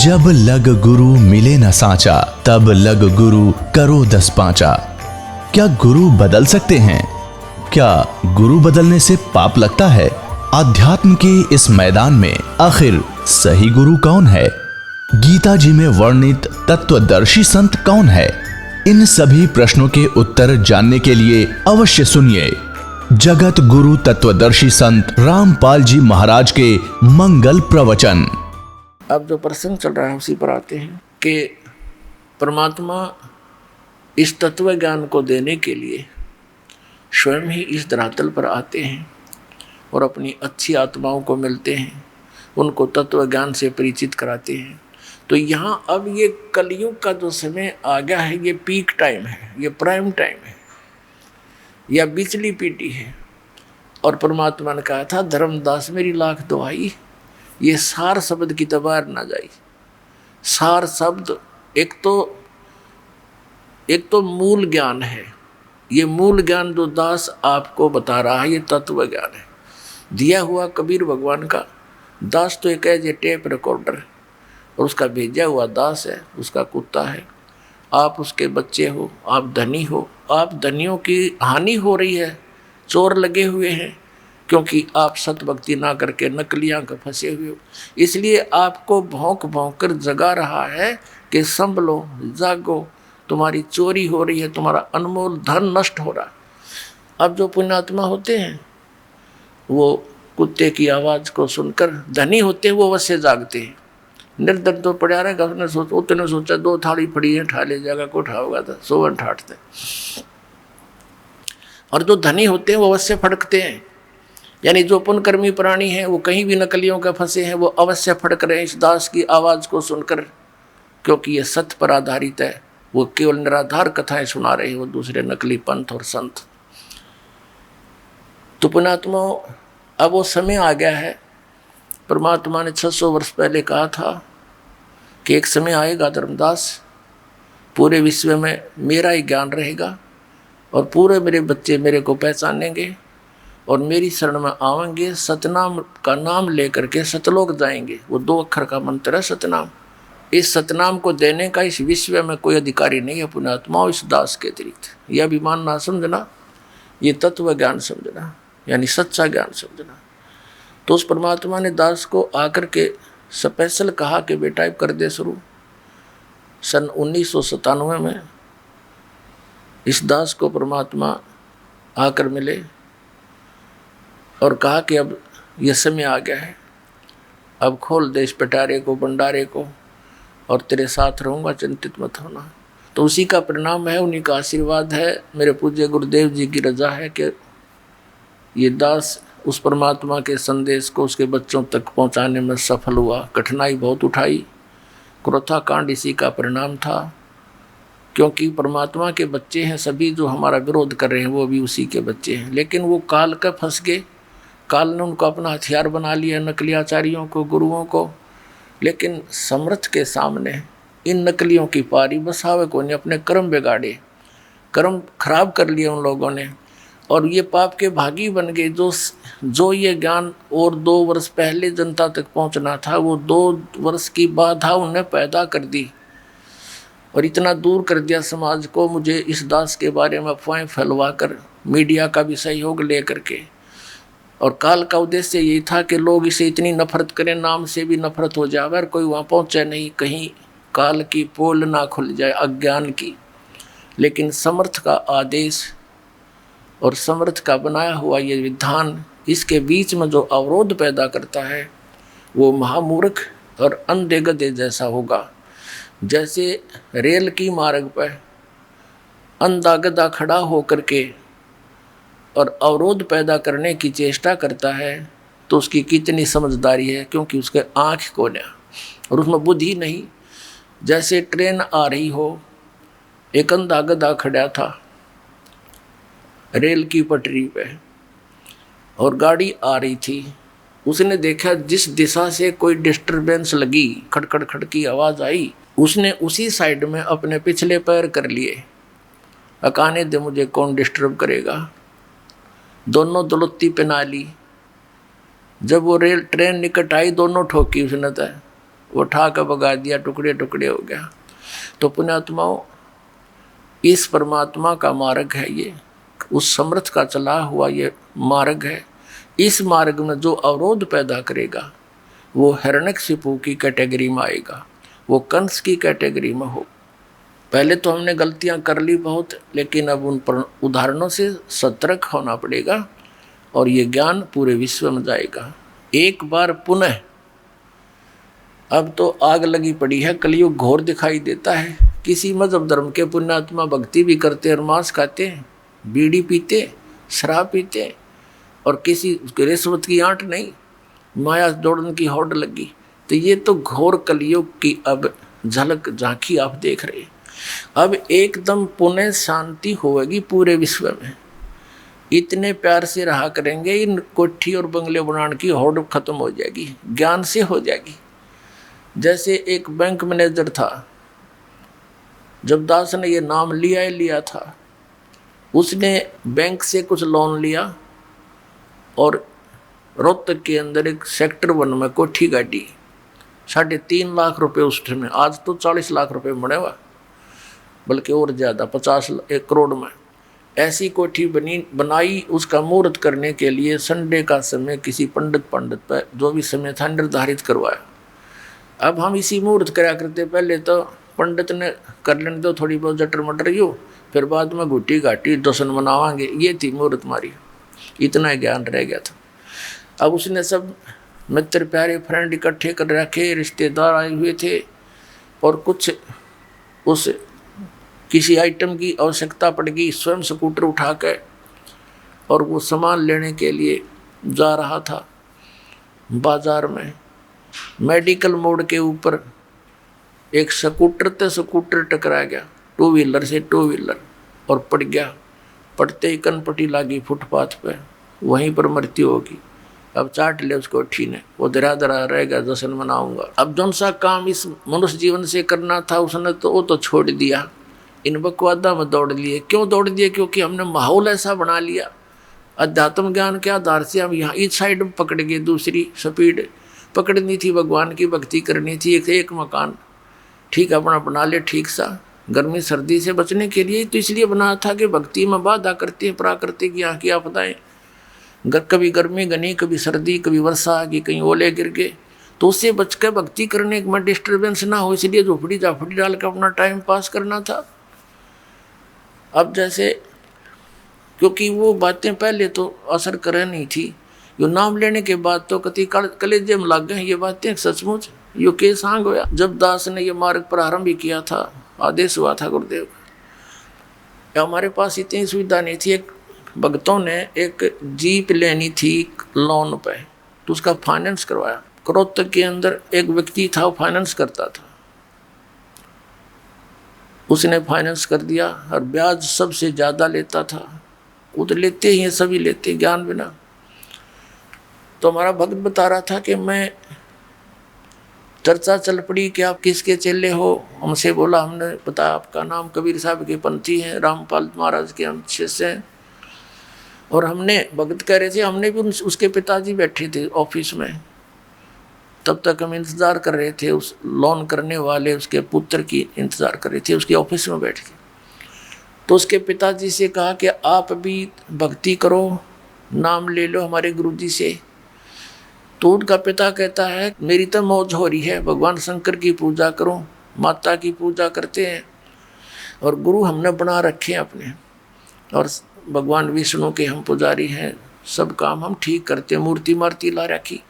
जब लग गुरु मिले न सांचा, तब लग गुरु करो 10 पांचा। क्या गुरु बदल सकते हैं? क्या गुरु बदलने से पाप लगता है? अध्यात्म के इस मैदान में आखिर सही गुरु कौन है? गीता जी में वर्णित तत्वदर्शी संत कौन है? इन सभी प्रश्नों के उत्तर जानने के लिए अवश्य सुनिए जगत गुरु तत्वदर्शी संत रामपाल जी महाराज के मंगल प्रवचन। अब जो प्रसंग चल रहा है उसी पर आते हैं कि परमात्मा इस तत्व ज्ञान को देने के लिए स्वयं ही इस धरातल पर आते हैं और अपनी अच्छी आत्माओं को मिलते हैं, उनको तत्व ज्ञान से परिचित कराते हैं। तो यहाँ अब ये कलयुग का जो समय आ गया है, ये पीक टाइम है, ये प्राइम टाइम है, या बिचली पीटी है। और परमात्मा ने कहा था, धर्मदास मेरी लाख दुहाई, ये सार शब्द की तबार ना जाए। सार शब्द एक तो मूल ज्ञान है। ये मूल ज्ञान जो दास आपको बता रहा है, ये तत्व ज्ञान है दिया हुआ कबीर भगवान का। दास तो एक है ये टेप रिकॉर्डर, और उसका भेजा हुआ दास है, उसका कुत्ता है। आप उसके बच्चे हो, आप धनी हो, आप धनियों की हानि हो रही है, चोर लगे हुए हैं, क्योंकि आप सत भक्ति ना करके नकलियाँ का फंसे हुए हो। इसलिए आपको भौंक भौंक कर जगा रहा है कि संभलो, जागो, तुम्हारी चोरी हो रही है, तुम्हारा अनमोल धन नष्ट हो रहा है। अब जो पुण्यात्मा होते हैं वो कुत्ते की आवाज़ को सुनकर धनी होते हैं, वो अवश्य जागते हैं। निर्धन तो पड़ा रहेगा, उसने सोचा 2 थाली पड़ी है, ठा ले जाएगा, को उठाओगा तो सोवन ठाटते। और जो धनी होते हैं वो अवश्य फड़कते हैं, यानी जो पुण्यकर्मी प्राणी हैं वो कहीं भी नकलियों के फंसे हैं, वो अवश्य फड़क रहे हैं इस दास की आवाज़ को सुनकर, क्योंकि ये सत्य पर आधारित है। वो केवल निराधार कथाएं सुना रहे हैं, वो दूसरे नकली पंथ और संत। तो पुण्यात्मा, अब वो समय आ गया है। परमात्मा ने 600 वर्ष पहले कहा था कि एक समय आएगा धर्मदास, पूरे विश्व में मेरा ही ज्ञान रहेगा और पूरे मेरे बच्चे मेरे को पहचानेंगे और मेरी शरण में आवेंगे, सतनाम का नाम लेकर के सतलोक जाएंगे। वो 2 अक्षर का मंत्र है सतनाम। इस सतनाम को देने का इस विश्व में कोई अधिकारी नहीं है पुण्यात्मा, इस दास के अतिरिक्त। यह अभिमान ना समझना, ये तत्व ज्ञान समझना, यानी सच्चा ज्ञान समझना। तो उस परमात्मा ने दास को आकर के स्पेशल कहा कि बेटा कर दे शुरू। सन 1997 में इस दास को परमात्मा आकर मिले और कहा कि अब यह समय आ गया है, अब खोल दे इस पिटारे को, भंडारे को, और तेरे साथ रहूँगा, चिंतित मत होना। तो उसी का परिणाम है, उन्हीं का आशीर्वाद है, मेरे पूज्य गुरुदेव जी की रजा है कि ये दास उस परमात्मा के संदेश को उसके बच्चों तक पहुंचाने में सफल हुआ। कठिनाई बहुत उठाई, क्रोथा कांड इसी का परिणाम था, क्योंकि परमात्मा के बच्चे हैं सभी, जो हमारा विरोध कर रहे हैं वो भी उसी के बच्चे हैं। लेकिन वो काल का फंस गए, काल ने उनको अपना हथियार बना लिया, नकली आचार्यों को, गुरुओं को। लेकिन समर्थ के सामने इन नकलियों की पारी बसावे को ने अपने कर्म बिगाड़े, कर्म खराब कर लिए उन लोगों ने, और ये पाप के भागी बन गए। जो ये ज्ञान और 2 वर्ष पहले जनता तक पहुंचना था, वो 2 वर्ष की बाधा उन्हें पैदा कर दी और इतना दूर कर दिया समाज को। मुझे इस दास के बारे में अफवाहें फैलवा कर, मीडिया का भी सहयोग ले करके, और काल का उद्देश्य यही था कि लोग इसे इतनी नफरत करें, नाम से भी नफरत हो जाए, और कोई वहाँ पहुँचे नहीं, कहीं काल की पोल ना खुल जाए अज्ञान की। लेकिन समर्थ का आदेश और समर्थ का बनाया हुआ ये विधान, इसके बीच में जो अवरोध पैदा करता है वो महामूर्ख और अंधे गधे जैसा होगा। जैसे रेल की मार्ग पर अंधा गधा खड़ा होकर के और अवरोध पैदा करने की चेष्टा करता है, तो उसकी कितनी समझदारी है, क्योंकि उसके आँख कोना और उसमें बुद्धि नहीं। जैसे ट्रेन आ रही हो, एक अंधा गधा खड़ा था रेल की पटरी पे और गाड़ी आ रही थी। उसने देखा जिस दिशा से कोई डिस्टरबेंस लगी, खड़खड़ खड़ की आवाज़ आई, उसने उसी साइड में अपने पिछले पैर कर लिए। अकाने दे, मुझे कौन डिस्टर्ब करेगा। दोनों दलुत्ती पहना ली। जब वो ट्रेन निकट आई, दोनों ठोकी उसने तय, उठा कर भगा दिया, टुकड़े टुकड़े हो गया। तो पुण्यात्माओं, इस परमात्मा का मार्ग है ये, उस समर्थ का चला हुआ ये मार्ग है। इस मार्ग में जो अवरोध पैदा करेगा वो हिरण्यकशिपु की कैटेगरी में आएगा, वो कंस की कैटेगरी में हो। पहले तो हमने गलतियां कर ली बहुत, लेकिन अब उन पर उदाहरणों से सतर्क होना पड़ेगा और ये ज्ञान पूरे विश्व में जाएगा। एक बार पुनः, अब तो आग लगी पड़ी है, कलयुग घोर दिखाई देता है। किसी मजहब धर्म के पुण्यात्मा भक्ति भी करते हैं और मांस खाते हैं, बीड़ी पीते, शराब पीते, और किसी रिश्वत की आंट नहीं, माया दौड़न की होड़ लगी। तो ये तो घोर कलयुग की अब झलक झांकी आप देख रहे हैं। अब एकदम पुनः शांति होगी पूरे विश्व में। इतने प्यार से रहा करेंगे, इन कोठी और बंगले बनाने की होड़ खत्म हो जाएगी, ज्ञान से हो जाएगी। जैसे एक बैंक मैनेजर था, जब दास ने ये नाम लिया था, उसने बैंक से कुछ लोन लिया और रोहतक के अंदर एक सेक्टर 1 में कोठी गाड़ी, 3.5 लाख रुपए उस समय, आज तो 40 लाख रुपए बने हुआ, बल्कि और ज़्यादा, 1 करोड़ में ऐसी कोठी बनाई। उसका मुहूर्त करने के लिए संडे का समय किसी पंडित पर जो भी समय था निर्धारित करवाया। अब हम इसी मुहूर्त करा करते, पहले तो पंडित ने कर लेने दो थोड़ी बहुत जटर मटर यू, फिर बाद में घुटी घाटी जश्न मनावांगे, ये थी मुहूर्त मारी। इतना ज्ञान रह गया था। अब उसने सब मित्र प्यारे फ्रेंड इकट्ठे कर रखे, रिश्तेदार आए हुए थे, और कुछ उस किसी आइटम की आवश्यकता पड़ गई, स्वयं स्कूटर उठा कर और वो सामान लेने के लिए जा रहा था बाजार में। मेडिकल मोड़ के ऊपर एक स्कूटर टकरा गया, 2 व्हीलर से 2 व्हीलर, और पड़ गया। पड़ते ही कनपटी लागी फुटपाथ पे, वहीं पर मृत्यु होगी। अब चाट ले उसको ठी ने, वो दरा रहेगा, जश्न मनाऊंगा। अब जौन सा काम इस मनुष्य जीवन से करना था उसने तो वो तो छोड़ दिया, इन बकवादा में दौड़ लिए। क्यों दौड़ दिए? क्योंकि हमने माहौल ऐसा बना लिया। अध्यात्म ज्ञान के आधार से हम यहाँ इस साइड में पकड़ गए, दूसरी स्पीड पकड़नी थी, भगवान की भक्ति करनी थी। एक मकान ठीक अपना बना ले, ठीक सा, गर्मी सर्दी से बचने के लिए तो इसलिए बना था कि भक्ति में बाधा करती है प्राकृतिक यहाँ की आपदाएं। कभी गर्मी घनी, कभी सर्दी, कभी वर्षा आ गई, कहीं ओले गिर गए, तो उससे बच कर भक्ति करने में डिस्टर्बेंस ना हो, इसलिए झोपड़ी झापड़ी डाल कर अपना टाइम पास करना था। अब जैसे, क्योंकि वो बातें पहले तो असर कर नहीं थी, यो नाम लेने के बाद तो कति कलेजे में लग गए ये बातें। सचमुच यो के सांग होया। जब दास ने ये मार्ग प्रारंभ भी किया था, आदेश हुआ था गुरुदेव का, हमारे पास इतनी सुविधा नहीं थी। एक भक्तों ने एक जीप लेनी थी लोन पे, तो उसका फाइनेंस करवाया। रोहतक के अंदर एक व्यक्ति था, वो फाइनेंस करता था, उसने फाइनेंस कर दिया और ब्याज सबसे ज़्यादा लेता था। वो तो लेते ही हैं, सभी लेते, ज्ञान बिना। तो हमारा भक्त बता रहा था कि मैं, चर्चा चल पड़ी कि आप किसके चेले हो। हमसे बोला, हमने बताया आपका नाम कबीर साहब के पंथी हैं, रामपाल महाराज के हम शिष्य हैं। और हमने, भक्त कह रहे थे, हमने भी उसके पिताजी बैठे थे ऑफिस में, तब तक हम इंतज़ार कर रहे थे, उस लोन करने वाले उसके पुत्र की इंतज़ार कर रहे थे, उसके ऑफिस में बैठ के। तो उसके पिताजी से कहा कि आप भी भक्ति करो, नाम ले लो हमारे गुरुजी से। तो उनका पिता कहता है, मेरी तो मौज हो रही है, भगवान शंकर की पूजा करूं, माता की पूजा करते हैं, और गुरु हमने बना रखे हैं अपने, और भगवान विष्णु के हम पुजारी हैं, सब काम हम ठीक करते हैं, मूर्ति मार्ति ला रखी।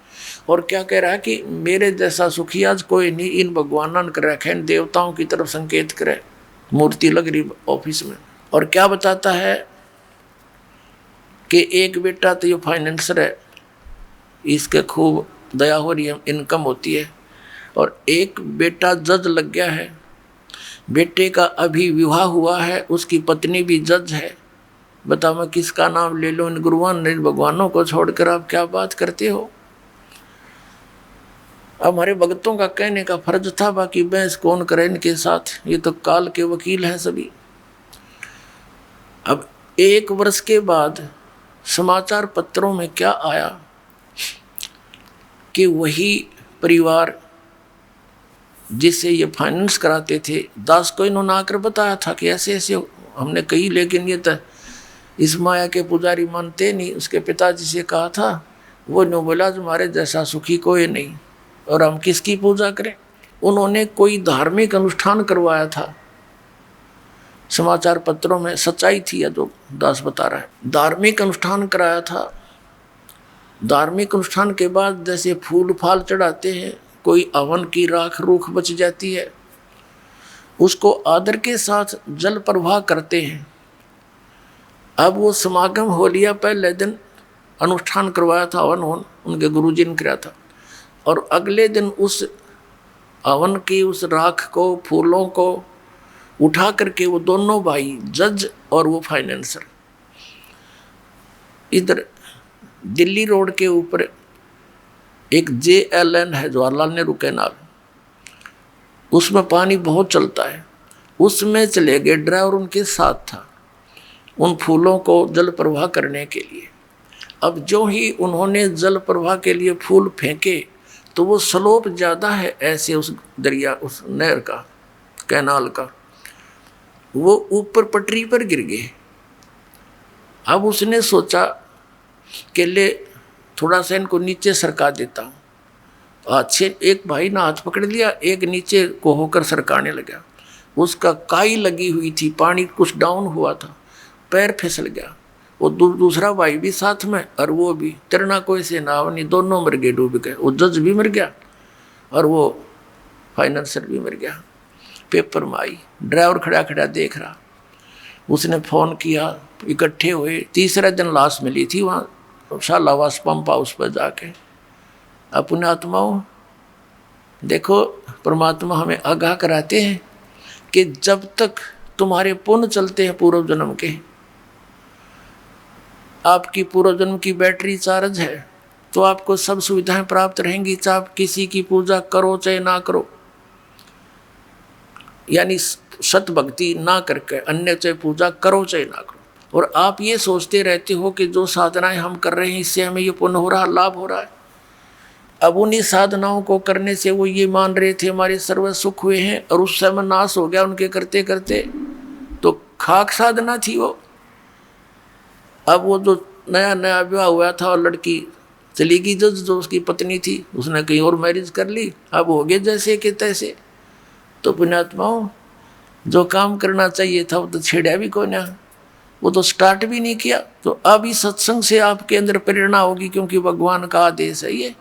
और क्या कह रहा है कि मेरे जैसा सुखी आज कोई नहीं, इन भगवान कर रखे, इन देवताओं की तरफ संकेत करे, मूर्ति लग रही ऑफिस में। और क्या बताता है कि एक बेटा तो ये फाइनेंसर है, इसके खूब दया हो रही है, इनकम होती है, और एक बेटा जज लग गया है, बेटे का अभी विवाह हुआ है, उसकी पत्नी भी जज है। बताओ मैं किसका नाम ले लो? इन गुरुवान इन भगवानों को छोड़कर आप क्या बात करते हो? अब हमारे भक्तों का कहने का फर्ज था, बाकी बहस कौन करे इनके साथ, ये तो काल के वकील हैं सभी। अब 1 वर्ष के बाद समाचार पत्रों में क्या आया कि वही परिवार जिससे ये फाइनेंस कराते थे, दास को इन्होंने आकर बताया था कि ऐसे ऐसे हमने कही, लेकिन ये तो इस माया के पुजारी मानते नहीं। उसके पिताजी से कहा था, वो नो बोला तुम्हारे जैसा सुखी कोई नहीं, और हम किसकी पूजा करें। उन्होंने कोई धार्मिक अनुष्ठान करवाया था, समाचार पत्रों में सच्चाई थी या जो दास बता रहा है, धार्मिक अनुष्ठान कराया था। धार्मिक अनुष्ठान के बाद जैसे फूल फाल चढ़ाते हैं, कोई हवन की राख रूख बच जाती है, उसको आदर के साथ जल प्रवाह करते हैं। अब वो समागम हो लिया, पहले दिन अनुष्ठान करवाया था, हवन उनके गुरुजी ने कराया था, और अगले दिन उस हवन की उस राख को, फूलों को उठा करके वो दोनों भाई, जज और वो फाइनेंसर, इधर दिल्ली रोड के ऊपर एक JLN है, जवाहरलाल नेहरू कैनाल, उसमें पानी बहुत चलता है, उसमें चले गए। ड्राइवर उनके साथ था उन फूलों को जल प्रवाह करने के लिए। अब जो ही उन्होंने जल प्रवाह के लिए फूल फेंके तो वो स्लोप ज़्यादा है ऐसे उस दरिया, उस नहर का, कैनाल का, वो ऊपर पटरी पर गिर गए। अब उसने सोचा कि ले थोड़ा सा इनको नीचे सरका देता हूँ। अच्छे एक भाई ने हाथ पकड़ लिया, एक नीचे को होकर सरकाने लगा। उसका काई लगी हुई थी, पानी कुछ डाउन हुआ था, पैर फिसल गया। वो दूसरा भाई भी साथ में, और वो भी तैरना कोई से ना नहीं, दोनों मर गए, डूब गए। वो जज भी मर गया और वो फाइनेंसर भी मर गया। पेपर में आई, ड्राइवर खड़ा खड़ा देख रहा। उसने फ़ोन किया, इकट्ठे हुए। तीसरे दिन लाश मिली थी वहाँ शालावास पंप हाउस पर जाके। अपने आत्माओं, देखो परमात्मा हमें आगाह कराते हैं कि जब तक तुम्हारे पुण्य चलते हैं पूर्व जन्म के, आपकी पूर्व जन्म की बैटरी चार्ज है, तो आपको सब सुविधाएं प्राप्त रहेंगी, चाहे आप किसी की पूजा करो चाहे ना करो, यानी सत भक्ति ना करके अन्य चाहे पूजा करो चाहे ना करो। और आप ये सोचते रहते हो कि जो साधनाएं हम कर रहे हैं इससे हमें ये पुण्य हो रहा, लाभ हो रहा है। अब उन्हीं साधनाओं को करने से वो ये मान रहे थे हमारे सर्व सुख हुए हैं, और उस समय नाश हो गया उनके करते करते, तो खाक साधना थी वो। अब वो जो नया नया विवाह हुआ था और लड़की चली गई, जो उसकी पत्नी थी, उसने कहीं और मैरिज कर ली, अब हो गए जैसे कि तैसे। तो पुण्यात्माओं, जो काम करना चाहिए था वो तो छेड़ा भी कोई ना, वो तो स्टार्ट भी नहीं किया। तो अब इस सत्संग से आपके अंदर प्रेरणा होगी, क्योंकि भगवान का आदेश है ये।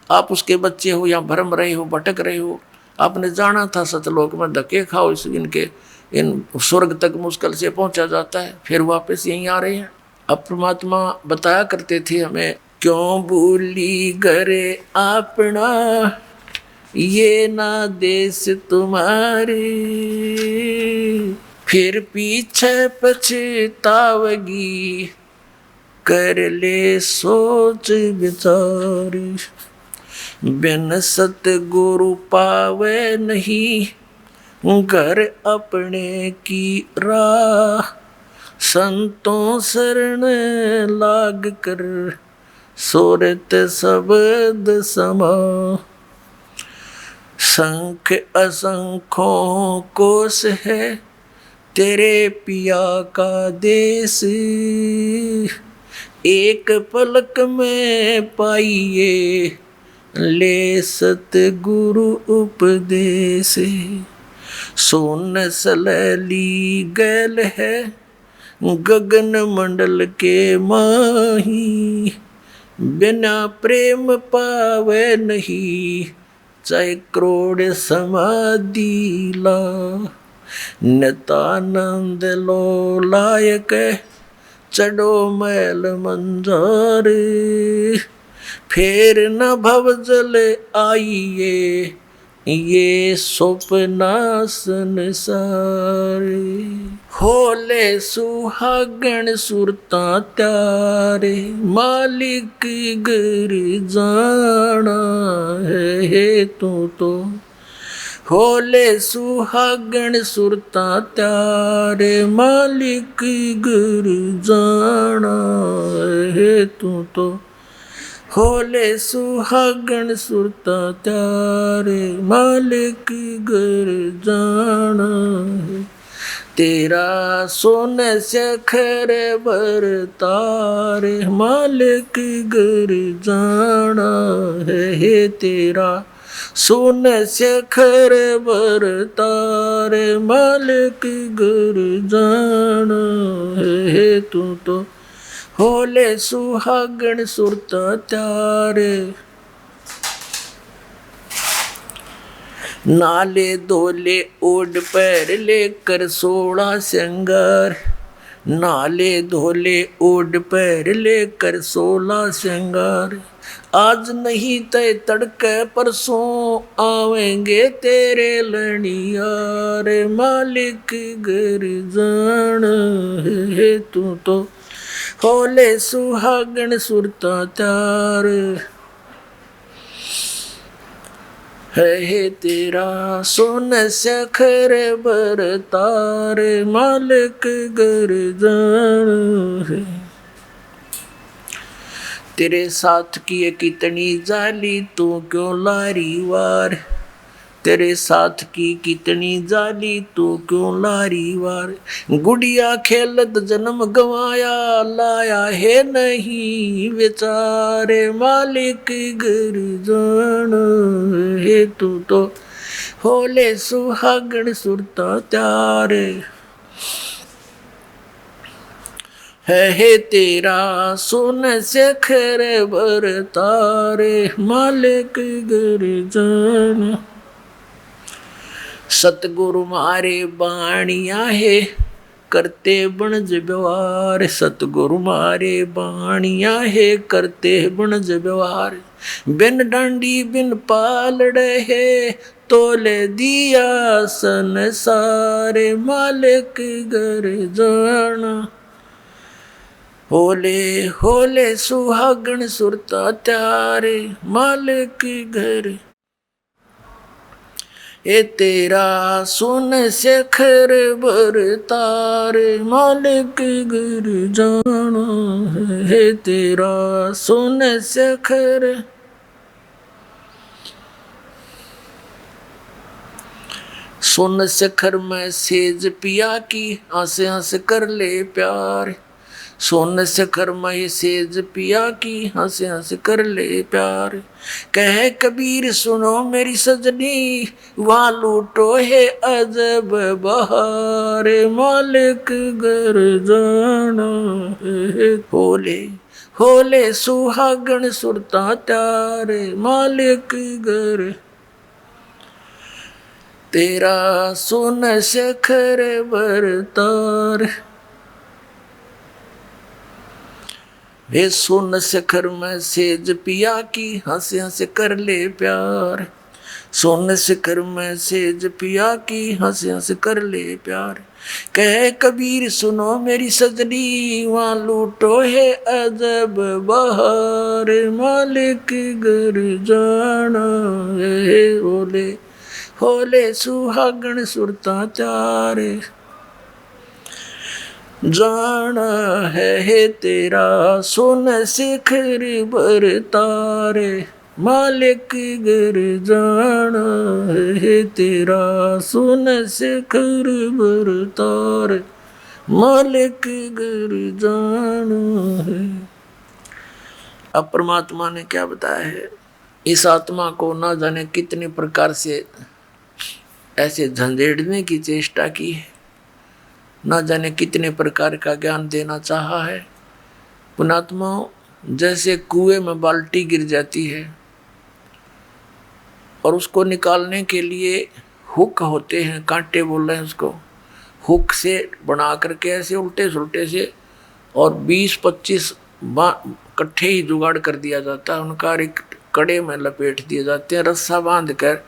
आप उसके बच्चे हो या भरम रहे हो, भटक रहे हो, आपने जाना था सतलोक में धक्के खाओ, इनके इन स्वर्ग तक मुश्किल से पहुंचा जाता है, फिर वापस यहीं आ रहे हैं। अब परमात्मा बताया करते थे हमें, क्यों भूली घरे अपना, ये ना देश तुम्हारे, फिर पीछे पछतावगी, कर ले सोच विचार, बिन सतगुरु पावे नहीं, घर अपने की राह, संतों शरण लाग कर, सोरत शब्द समा, संख असंख्यों कोस है, तेरे पिया का देश, एक पलक में पाइए, ले सतगुरु उपदेश, सोन सलैली गैल है, गगन मंडल के माही, बिना प्रेम पावे नहीं, चाहे करोड़ समाधि ला, नितानंद लो लायक, चढ़ो मैल मंजार, फिर न भव जल आइए, ये स्वप्ना संसार, होले सुहागण सुरता त्यारे, मालिक घर जाना है तू तो, होले सुहागण सुरता त्यारे, मालिक घर जाना है तू तो, होले सुहागण सुरता त्यारे मालिक घर जाना है। तेरा सोने से खर बरतारे मालिक घर जाना है। तेरा सोने से खर बरतारे मालिक घर जाना है। तू तो होले सुहागण सुरता त्यारे नाले धोले ओढ़ पैर लेकर 16 श्रृंगार। नाले धोले ओढ़ पैर लेकर 16 श्रृंगार। आज नहीं तय तड़के परसों आवेंगे तेरे लड़ियार मालिक घर जान है। तू तो होले सुहागण सुरता त्यार है। तेरा सोने से खर बरतारे मालिक घर जान है। तेरे साथ की कितनी जाली तू क्यों लारी वार। तेरे साथ की कितनी जाली तू क्यों लारी वार। गुड़िया खेलत जन्म गवाया लाया है नहीं बेचारे मालिक घर जान है। तू तो होले सुहागण सुरता त्यारे है। तेरा सोने से खर बरतारे मालिक घर जान। सतगुरु मारे बाणिया है करते बनज व्यवहार। सतगुरु मारे बाणिया है करते बनज व्यवहार। बिन डांडी बिन पालड़े है तोले दिया संसारे मालिक घर जाना। होले होले सुहागण सुरता त्यारे मालिक घर ए। तेरा सोने से खर बरतारे मालिक घर जाना है। तेरा सोने से खर सोने से खर में सेज पिया की हंस हंस कर ले प्यार। सोने से खर में सेज पिया की हंस हंस कर ले प्यार। कह कबीर सुनो मेरी सजनी वहाँ लूटो है अजब बहार मालिक घर जाना है। होले होले सुहागण सुरता त्यारे मालिक घर। तेरा सोने से खर बरतार वे सोन शिखर में सेज पिया की हंस हंस कर ले प्यार। सोन शिखर में सेज पिया की हंस हंस कर ले प्यार। कह कबीर सुनो मेरी सजनी वहाँ लूटो है अजब बहार मालिक घर जाना है। होले होले सुहागण सुरता त्यारे जाना है। तेरा सोन शिखर बरतारे मालिक घर जाना है। तेरा सोन शिखर बरतारे मालिक घर जाना है। अब परमात्मा ने क्या बताया है, इस आत्मा को ना जाने कितने प्रकार से ऐसे झंझेड़ने की चेष्टा की है, ना जाने कितने प्रकार का ज्ञान देना चाहा है। पुणात्मा जैसे कुएं में बाल्टी गिर जाती है और उसको निकालने के लिए हुक होते हैं, कांटे बोल रहे हैं उसको, हुक से बना करके ऐसे उल्टे सुलटे से और 20-25 इकट्ठे ही जुगाड़ कर दिया जाता है। उनका एक कड़े में लपेट दिए जाते हैं, रस्सा बांध कर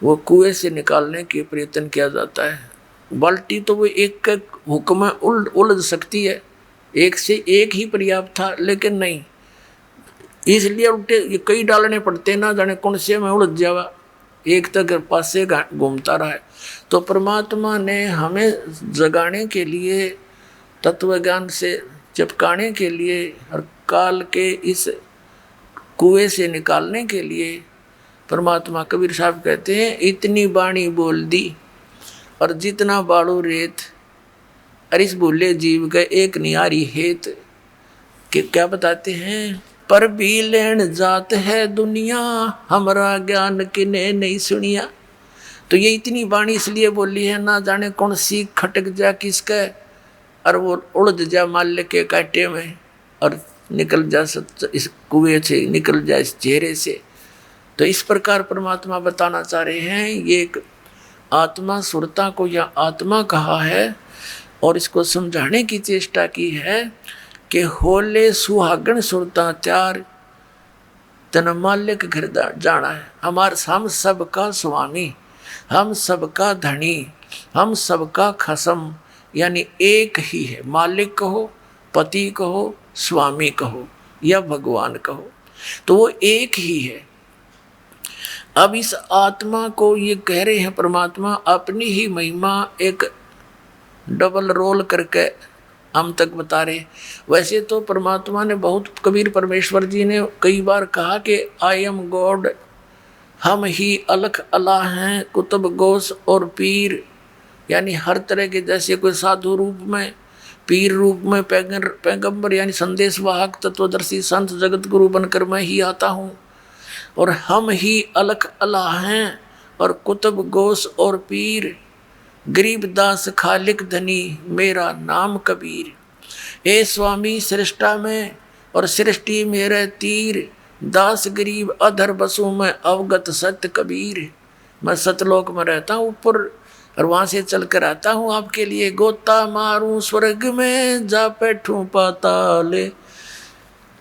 वो कुएं से निकालने के प्रयत्न किया जाता है। बाल्टी तो वो एक हुक में उलझ सकती है, एक से एक ही पर्याप्त था, लेकिन नहीं, इसलिए उल्टे ये कई डालने पड़ते, ना जाने कौन से में उलझ जावा, एक तक पास से घूमता रहा है। तो परमात्मा ने हमें जगाने के लिए, तत्व ज्ञान से चिपकाने के लिए और काल के इस कुएं से निकालने के लिए परमात्मा कबीर साहब कहते हैं इतनी बाणी बोल दी और जितना बाड़ू रेत, अरिस बोले जीव गए एक नियारी हेत। कि क्या बताते हैं, पर भी लेन जात है दुनिया, हमारा ज्ञान किने नहीं सुनिया। तो ये इतनी बाणी इसलिए बोली है, ना जाने कौन सी खटक जा किसका और वो उड़द जा माल्य के कांटे में और निकल जा इस कुएं से, निकल जा इस चेहरे से। तो इस प्रकार परमात्मा बताना चाह रहे हैं, ये एक आत्मा सुरता को या आत्मा कहा है और इसको समझाने की चेष्टा की है कि होले सुहागण सुरता त्यार तन माल्य के घर जाना है। हम सबका स्वामी, हम सबका धनी, हम सबका खसम, यानी एक ही है। मालिक कहो, पति कहो, स्वामी कहो या भगवान कहो, तो वो एक ही है। अब इस आत्मा को ये कह रहे हैं परमात्मा अपनी ही महिमा एक डबल रोल करके हम तक बता रहे। वैसे तो परमात्मा ने बहुत, कबीर परमेश्वर जी ने कई बार कहा कि आई एम गॉड, हम ही अलख अल्लाह हैं, कुतुब गोस और पीर, यानी हर तरह के, जैसे कोई साधु रूप में, पीर रूप में, पैगंबर यानी संदेश वाहक, तत्वदर्शी संत जगत गुरु बनकर मैं ही आता हूँ। और हम ही अलख अल्लाह हैं और कुतुब गोस और पीर, गरीब दास खालिक धनी मेरा नाम कबीर। ए स्वामी सृष्टा में और सृष्टि मेरे तीर, दास गरीब अधर बसू में अवगत सत्य कबीर। मैं सतलोक में रहता हूँ ऊपर और वहाँ से चल कर आता हूँ आपके लिए, गोता मारूं स्वर्ग में जा बैठूं पाताल,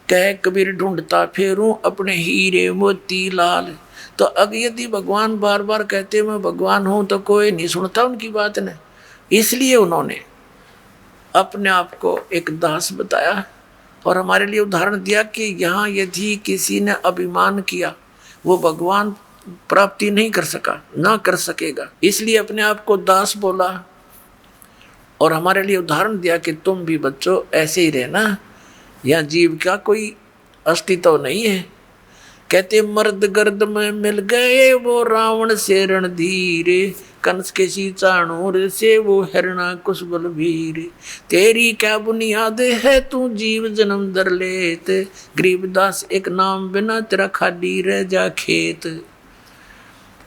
कह कबीर ढूंढता फेरूं अपने हीरे मोती लाल। तो अगर यदि भगवान बार बार कहते मैं भगवान हूँ तो कोई नहीं सुनता उनकी बात ने, इसलिए उन्होंने अपने आप को एक दास बताया और हमारे लिए उदाहरण दिया कि यहाँ यदि किसी ने अभिमान किया वो भगवान प्राप्ति नहीं कर सका, ना कर सकेगा, इसलिए अपने आप को दास बोला और हमारे लिए उदाहरण दिया कि तुम भी बच्चों ऐसे ही रहना, यहाँ जीव का कोई अस्तित्व नहीं है। कहते मर्द गर्द में मिल गए वो रावण से रणधीर, कंस के सी चाणूर से वो हिरणा कुश बलवीर, तेरी क्या बुनियाद है तू जीव जन्म दर लेत, गरीबदास एक नाम बिना तेरा खाली रह जा खेत।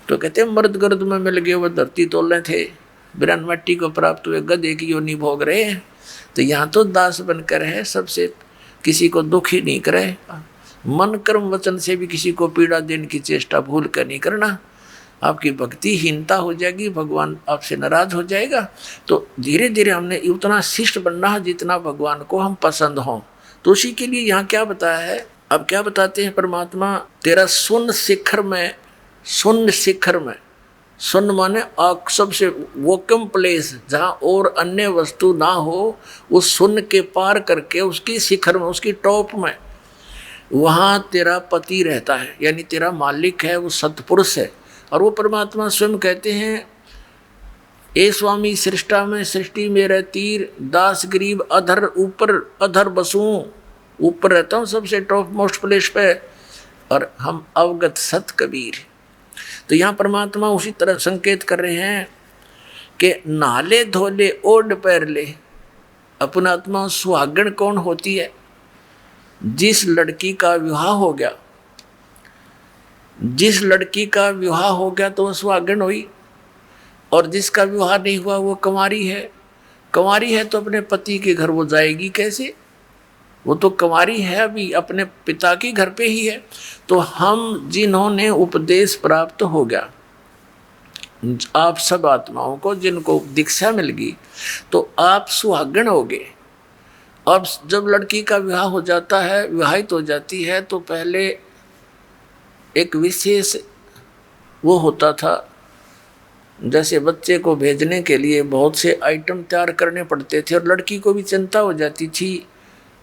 तो कहते मर्द गर्द में मिल गए वो धरती तोले थे, बिरन मट्टी को प्राप्त हुए गधे की योनि भोग रहे हैं। तो यहाँ तो दास बनकर है, सबसे किसी को दुखी नहीं करे, मन कर्म वचन से भी किसी को पीड़ा देने की चेष्टा भूल कर नहीं करना, आपकी भक्तिहीनता हो जाएगी, भगवान आपसे नाराज हो जाएगा। तो धीरे धीरे हमने उतना शिष्ट बनना है जितना भगवान को हम पसंद हों। तो उसी के लिए यहाँ क्या बताया है, अब क्या बताते हैं परमात्मा, तेरा सुन शिखर में, सुन शिखर में, सुन माने सबसे वोकम प्लेस जहाँ और अन्य वस्तु ना हो, उस सुन के पार करके उसकी शिखर में, उसकी टॉप में, वहाँ तेरा पति रहता है, यानी तेरा मालिक है, वो सतपुरुष है। और वो परमात्मा स्वयं कहते हैं ए स्वामी सृष्टा में सृष्टि मेरा तीर, दास गरीब अधर ऊपर अधर बसूं, ऊपर रहता हूँ सबसे टॉप मोस्ट प्लेस पे, और हम अवगत सत कबीर। तो यहाँ परमात्मा उसी तरह संकेत कर रहे हैं कि नाले धोले ओढ़ पैर ले। अपना आत्मा सुहागण कौन होती है, जिस लड़की का विवाह हो गया, जिस लड़की का विवाह हो गया तो वह सुहागण हुई, और जिसका विवाह नहीं हुआ वो कुंवारी है। कुंवारी है तो अपने पति के घर वो जाएगी कैसे, वो तो कुंवारी है, अभी अपने पिता के घर पे ही है। तो हम जिन्होंने उपदेश प्राप्त हो गया, आप सब आत्माओं को जिनको दीक्षा मिल गई, तो आप सुहागण हो गए। अब जब लड़की का विवाह हो जाता है, विवाहित हो जाती है, तो पहले एक विशेष वो होता था, जैसे बच्चे को भेजने के लिए बहुत से आइटम तैयार करने पड़ते थे, और लड़की को भी चिंता हो जाती थी,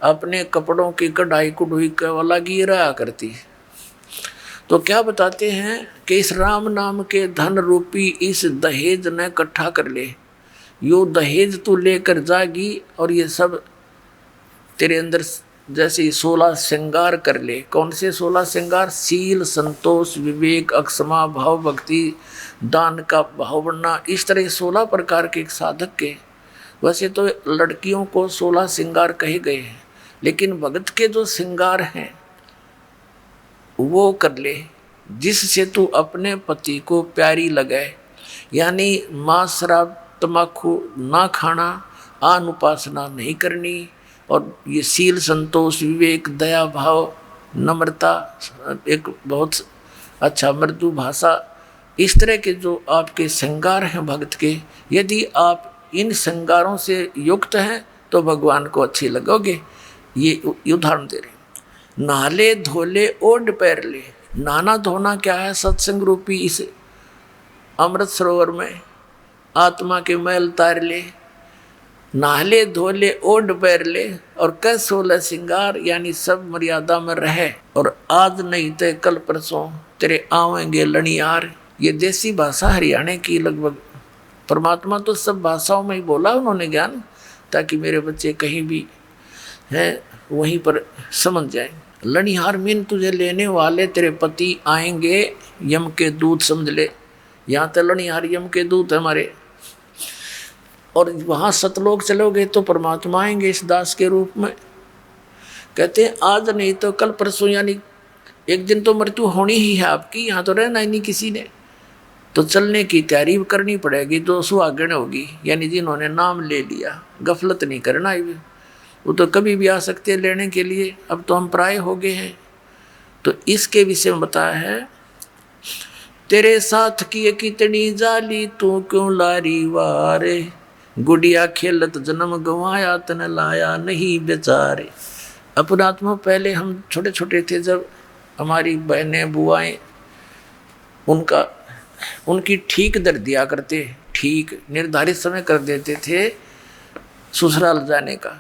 अपने कपड़ों की कढ़ाई कुढ़ाई का वाला की रहा करती। तो क्या बताते हैं कि इस राम नाम के धन रूपी इस दहेज न इकट्ठा कर ले, यो दहेज तू लेकर जागी और ये सब तेरे अंदर जैसे 16 श्रृंगार कर ले। कौन से 16 श्रृंगार? शील, संतोष, विवेक, अक्षमा, भाव, भक्ति, दान का भाव बनना, इस तरह 16 प्रकार के एक साधक के। वैसे तो लड़कियों को 16 श्रृंगार कहे गए हैं, लेकिन भगत के जो श्रृंगार हैं वो कर ले, जिससे तू अपने पति को प्यारी लगे। यानी मांस, शराब, तम्बाकू ना खाना, आन उपासना नहीं करनी, और ये शील, संतोष, विवेक, दया भाव, नम्रता, एक बहुत अच्छा मृदु भाषा, इस तरह के जो आपके श्रृंगार हैं भक्त के, यदि आप इन श्रृंगारों से युक्त हैं तो भगवान को अच्छे लगोगे। ये उदाहरण दे रहे हैं। नहाले धोले ओढ़ पैर ले। नहाना धोना क्या है? सत्संग रूपी इस अमृत सरोवर में आत्मा के मैल तार ले। नहाले धोले ओढ़ पैर ले, और कै 16 श्रृंगार, यानी सब मर्यादा में रहे। और आज नहीं तो कल परसों तेरे आवेंगे लनियार। ये देसी भाषा हरियाणा की लगभग। परमात्मा तो सब भाषाओं में ही बोला उन्होंने ज्ञान, ताकि मेरे बच्चे कहीं भी हैं वहीं पर समझ जाए। लनिहार मीन तुझे लेने वाले तेरे पति आएंगे, यम के दूत समझ ले। यहाँ तो लनिहार यम के दूत हमारे। और वहाँ सतलोक चलोगे तो परमात्मा आएंगे इस दास के रूप में। कहते हैं आज नहीं तो कल परसों, यानी एक दिन तो मृत्यु होनी ही है आपकी, यहाँ तो रहना ही नहीं किसी ने। तो चलने की तैयारी करनी पड़ेगी, तो सुहागण होगी, यानी जिन्होंने नाम ले लिया। गफलत नहीं करना है, वो तो कभी भी आ सकते हैं लेने के लिए। अब तो हम प्राय हो गए हैं। तो इसके विषय में बताया है, तेरे साथ की कितनी जाली, तू क्यों लारी वारे। गुड़िया खेलत जन्म गंवाया, तन लाया नहीं बेचारे। अपनात्मा पहले हम छोटे छोटे थे, जब हमारी बहनें बुआएं उनकी ठीक दर दिया करते, ठीक निर्धारित समय कर देते थे ससुराल जाने का।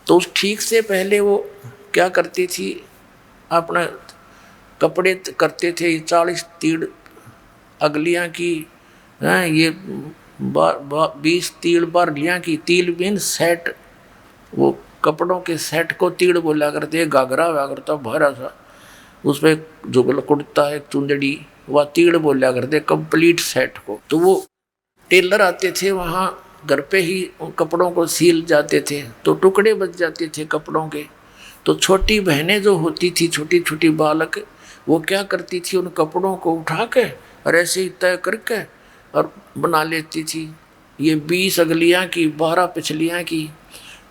तो उस ठीक से पहले वो क्या करती थी, अपना कपड़े करते थे 40 तीड़ अगलियाँ की, ये 20 तीड़ बारलियाँ की। तील बिन सेट, वो कपड़ों के सेट को तीड़ बोला करते। घाघरा हुआ करता भरा सा, उसमें जुगल कुर्ता, एक चुंदड़ी, वह तीड़ बोला करते कंप्लीट सेट को। तो वो टेलर आते थे वहाँ, घर पे ही उन कपड़ों को सील जाते थे, तो टुकड़े बच जाते थे कपड़ों के। तो छोटी बहनें जो होती थी, छोटी छोटी बालक, वो क्या करती थी, उन कपड़ों को उठा के और ऐसे ही तय करके और बना लेती थी। ये 20 अगलियाँ की, 12 पिछलियाँ की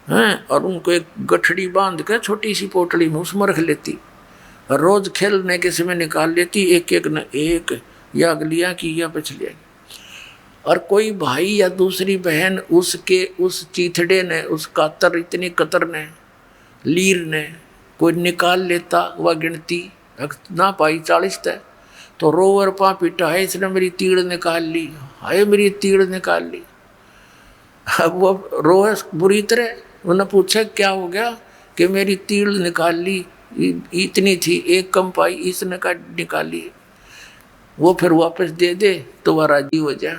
हैं, और उनको एक गठड़ी बांध के छोटी सी पोटली में उसमें रख लेती। रोज खेलने के समय निकाल लेती, एक एक न एक, या अगलियाँ की या पिछलियाँ की। और कोई भाई या दूसरी बहन उसके उस चीथड़े ने, उस कातर, इतनी कतर ने, लीर ने कोई निकाल लेता, वह गिनती ना पाई 40 तय, तो रोवर पा पीटा, है इसने मेरी तीड़ निकाल ली, हाय मेरी तीड़ निकाल ली। अब वो रोए बुरी तरह। उन्होंने पूछा क्या हो गया, कि मेरी तीड़ निकाल ली, इतनी थी, एक कम पाई, इसने का निकाली। वो फिर वापस दे दे तो वह राजी हो जाए।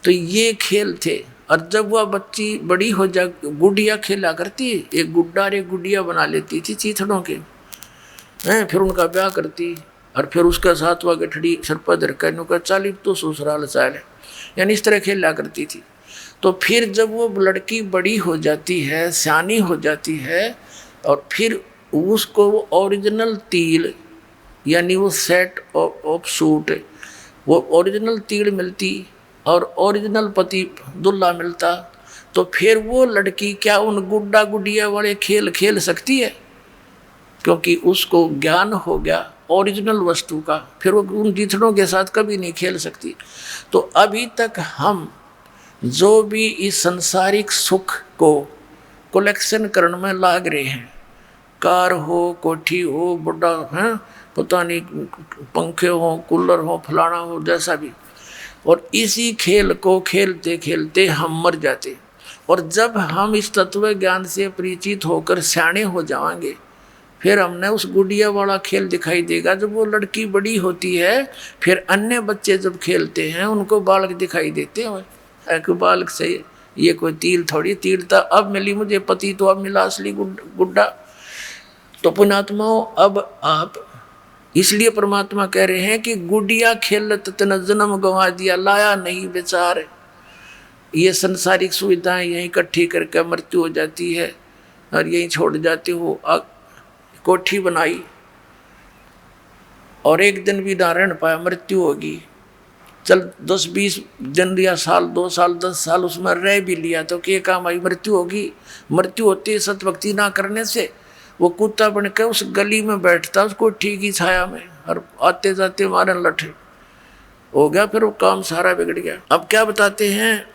तो ये खेल थे। और जब वह बच्ची बड़ी हो जा, गुड़िया खेला करती, एक गुड्डा और एक गुड़िया बना लेती थी चीथड़ों के हैं, फिर उनका ब्याह करती, और फिर उसका साथ वह गठड़ी सरपा धर कर नुका चाली तो ससुराल चाल, यानी इस तरह खेला करती थी। तो फिर जब वो लड़की बड़ी हो जाती है, सियानी हो जाती है, और फिर उसको वो ओरिजिनल तिल, यानी वो सेट ऑफ सूट, वो ओरिजिनल तीड़ मिलती और ओरिजिनल पति दुल्हा मिलता, तो फिर वो लड़की क्या उन गुड्डा गुडिया वाले खेल खेल सकती है? क्योंकि उसको ज्ञान हो गया ओरिजिनल वस्तु का, फिर वो उन जिथड़ों के साथ कभी नहीं खेल सकती। तो अभी तक हम जो भी इस संसारिक सुख को कलेक्शन करने में लाग रहे हैं, कार हो, कोठी हो, बड़ा है, पता नहीं पंखे हो, कूलर हो, फलाना हो, जैसा भी, और इसी खेल को खेलते खेलते हम मर जाते। और जब हम इस तत्व ज्ञान से परिचित होकर सियाने हो जाएंगे, फिर हमने उस गुड़िया वाला खेल दिखाई देगा। जब वो लड़की बड़ी होती है, फिर अन्य बच्चे जब खेलते हैं उनको बालक दिखाई देते हैं। बालक से ये कोई तीर थोड़ी, तीर था अब मिली मुझे पति, तो अब मिला असली गुड्डा। तो पुण्यात्माओं, अब आप इसलिए परमात्मा कह रहे हैं कि गुडिया खेलत तन जन्म गंवा दिया, लाया नहीं बेचार। ये संसारिक सुविधाएं यहीं इकट्ठी करके मृत्यु हो जाती है और यहीं छोड़ जाते हो। कोठी बनाई और एक दिन भी ना रह पाया, मृत्यु होगी। चल 10-20 दिन या साल, 2 साल, 10 साल उसमें रह भी लिया तो क्या काम आई, मृत्यु होगी। मृत्यु होती है सतभक्ति ना करने से। वो कुत्ता बन के उस गली में बैठता, उसको ठीक ही छाया में, और आते जाते मारे लठे हो गया, फिर वो काम सारा बिगड़ गया। अब क्या बताते हैं,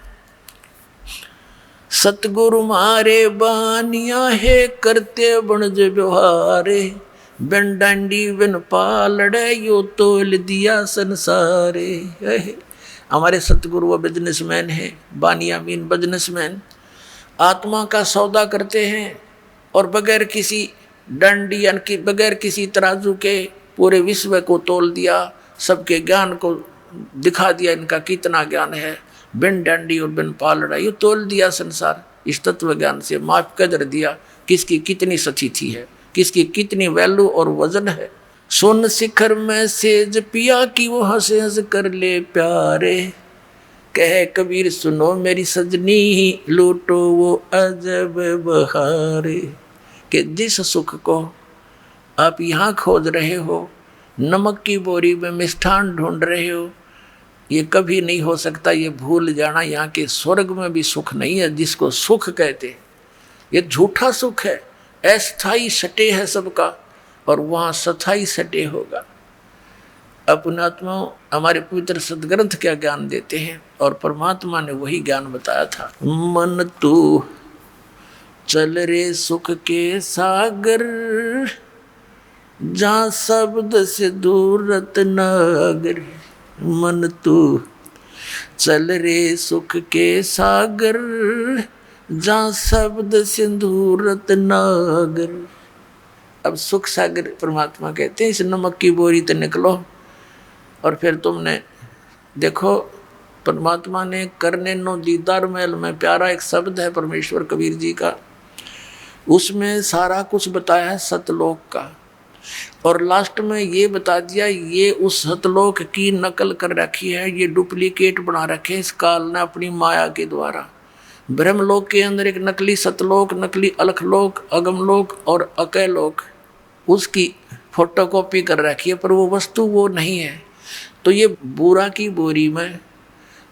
सतगुरु मारे बानिया है करते बनज व्यवहारे, बिन डांडी बिन पालड़े यो तोल दिया संसारे। हमारे सतगुरु वो बिजनेसमैन है, बानिया मीन बिजनेसमैन, आत्मा का सौदा करते हैं और बगैर किसी डंडी यानी बगैर किसी तराजू के पूरे विश्व को तोल दिया, सबके ज्ञान को दिखा दिया इनका कितना ज्ञान है। बिन डंडी और बिन पालड़ा ये तोल दिया संसार, इस तत्व ज्ञान से माप कदर दिया किसकी कितनी सतीथी है, किसकी कितनी वैल्यू और वजन है। सोन शिखर में सेज पिया की वो हंस हंस कर ले प्यारे, कह कबीर सुनो मेरी सजनी लूटो वो अजब बहारे। कि जिस सुख को आप यहाँ खोज रहे हो, नमक की बोरी में मिष्ठान ढूंढ रहे हो, ये कभी नहीं हो सकता। ये भूल जाना, यहाँ के स्वर्ग में भी सुख नहीं है जिसको सुख कहते हैं। ये झूठा सुख है, अस्थाई सटे है सबका, और वहाँ सथाई सटे होगा। अपनात्मा हमारे पवित्र सदग्रंथ क्या ज्ञान देते हैं, और परमात्मा ने वही ज्ञान बताया था। मन तू चल रे सुख के सागर, जहाँ शब्द से दूर रत्नागर। मन तू चल रे सुख के सागर, जहाँ शब्द सिंदूर रत्नागर। अब सुख सागर परमात्मा कहते हैं, इस नमक की बोरी तो निकलो। और फिर तुमने देखो, परमात्मा ने करने नो दीदार महल में प्यारा एक शब्द है परमेश्वर कबीर जी का, उसमें सारा कुछ बताया है सतलोक का, और लास्ट में ये बता दिया ये उस सतलोक की नकल कर रखी है, ये डुप्लीकेट बना रखे इस काल ने अपनी माया के द्वारा। ब्रह्मलोक के अंदर एक नकली सतलोक, नकली अलखलोक, अगमलोक और अकैलोक, उसकी फोटोकॉपी कर रखी है, पर वो वस्तु वो नहीं है। तो ये बूरा की बोरी में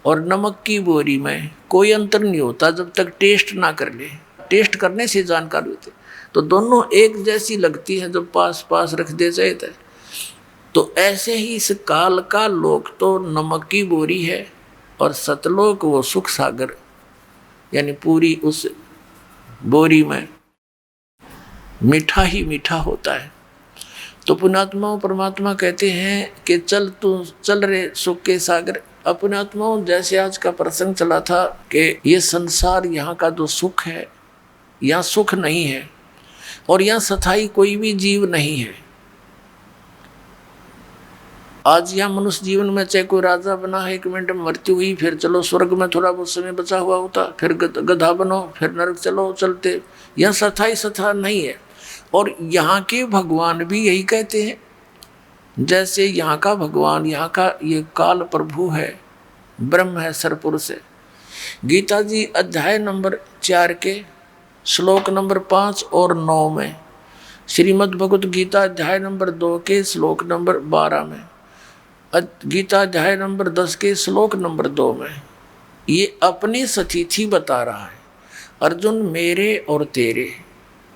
और नमक की बोरी में कोई अंतर नहीं होता जब तक टेस्ट ना कर ले। टेस्ट करने से जानकारी होती, तो दोनों एक जैसी लगती है जब पास पास रख दे जाए। तो ऐसे ही इस काल का लोक तो नमक की बोरी है, और सतलोक वो सुख सागर, यानी पूरी उस बोरी में मीठा ही मीठा होता है। तो पुण्यात्माओं, परमात्मा कहते हैं कि चल तू चल रे सुख के सागर। पुण्यात्माओं, जैसे आज का प्रसंग चला था कि ये संसार, यहाँ का जो सुख है, यहाँ सुख नहीं है, और यहाँ सथाई कोई भी जीव नहीं है। आज यहाँ मनुष्य जीवन में चाहे कोई राजा बना है, 1 मिनट में मृत्यु हुई, फिर चलो स्वर्ग में थोड़ा बहुत समय बचा हुआ होता, फिर गधा बनो, फिर नरक चलो चलते। यहाँ सथाई सथा नहीं है। और यहाँ के भगवान भी यही कहते हैं, जैसे यहाँ का भगवान, यहाँ का ये काल प्रभु है, ब्रह्म है, सरपुरुष है। गीता जी अध्याय नंबर 4 के श्लोक नंबर 5 और 9 में, श्रीमद् भगवत गीता अध्याय नंबर 2 के श्लोक नंबर 12 में, गीता अध्याय नंबर 10 के श्लोक नंबर 2 में ये अपनी सतीथि बता रहा है। अर्जुन, मेरे और तेरे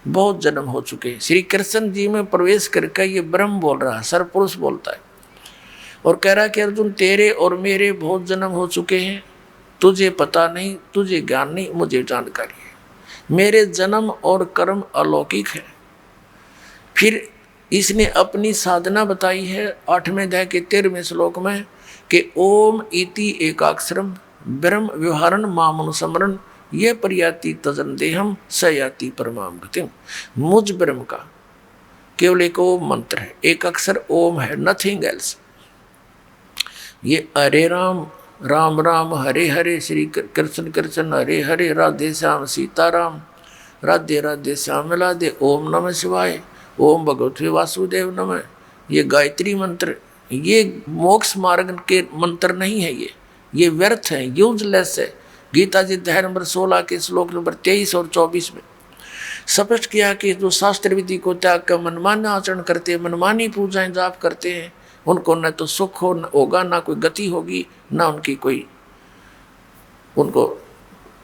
बहुत जन्म हो चुके। श्री कृष्ण जी में प्रवेश करके ये ब्रह्म बोल रहा है, सरपुरुष बोलता है, और कह रहा है कि अर्जुन, तेरे और मेरे बहुत जन्म हो चुके हैं, तुझे पता नहीं, तुझे ज्ञान नहीं, मुझे जानकारी है। मेरे जन्म और कर्म अलौकिक है। फिर इसने अपनी साधना बताई है 8वें अध्याय के 13वें श्लोक में कि ओम इति एकाक्षरम ब्रह्म व्यवहारन मामनुस्मरण ये पर्याति तजन देहम सयाति परमाम गतिम। मुझ ब्रह्म का केवल एक ओम मंत्र है, एक अक्षर ओम है, नथिंग एल्स। ये हरे राम राम राम हरे हरे, श्री कृष्ण कृष्ण हरे हरे, राधे श्याम सीताराम, राधे राधे श्याम राधे, ओम नमः शिवाय, ओम भगवते वासुदेव नमः, ये गायत्री मंत्र, ये मोक्ष मार्ग के मंत्र नहीं है, ये व्यर्थ है, यूजलेस है। गीता जी अध्याय नंबर 16 के श्लोक नंबर 23 और 24 में स्पष्ट किया कि जो शास्त्र विधि को त्याग कर मनमाना आचरण करते हैं, मनमानी पूजाएं जाप करते हैं, उनको न तो सुख होगा, ना कोई गति होगी, ना उनकी कोई उनको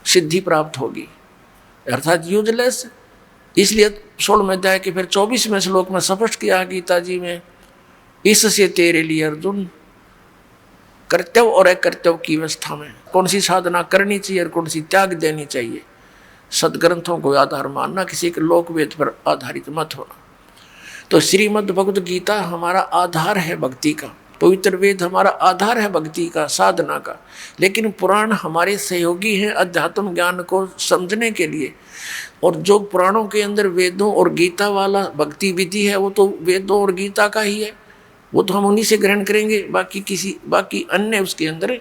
सिद्धि प्राप्त होगी, अर्थात यूजलेस। इसलिए 16वें अध्याय के फिर 24वें श्लोक में स्पष्ट किया गीता जी में, इससे तेरे लिए अर्जुन कर्तव्य और अकर्तव्य की अवस्था में कौन सी साधना करनी चाहिए और कौन सी त्याग देनी चाहिए, सदग्रंथों को आधार मानना, किसी के लोक वेद पर आधारित मत होना। तो श्रीमद् भगवद गीता हमारा आधार है भक्ति का, पवित्र वेद हमारा आधार है भक्ति का, साधना का। लेकिन पुराण हमारे सहयोगी हैं अध्यात्म ज्ञान को समझने के लिए। और जो पुराणों के अंदर वेदों और गीता वाला भक्ति विधि है, वो तो वेदों और गीता का ही है, वो तो हम उन्हीं से ग्रहण करेंगे। बाकी अन्य उसके अंदर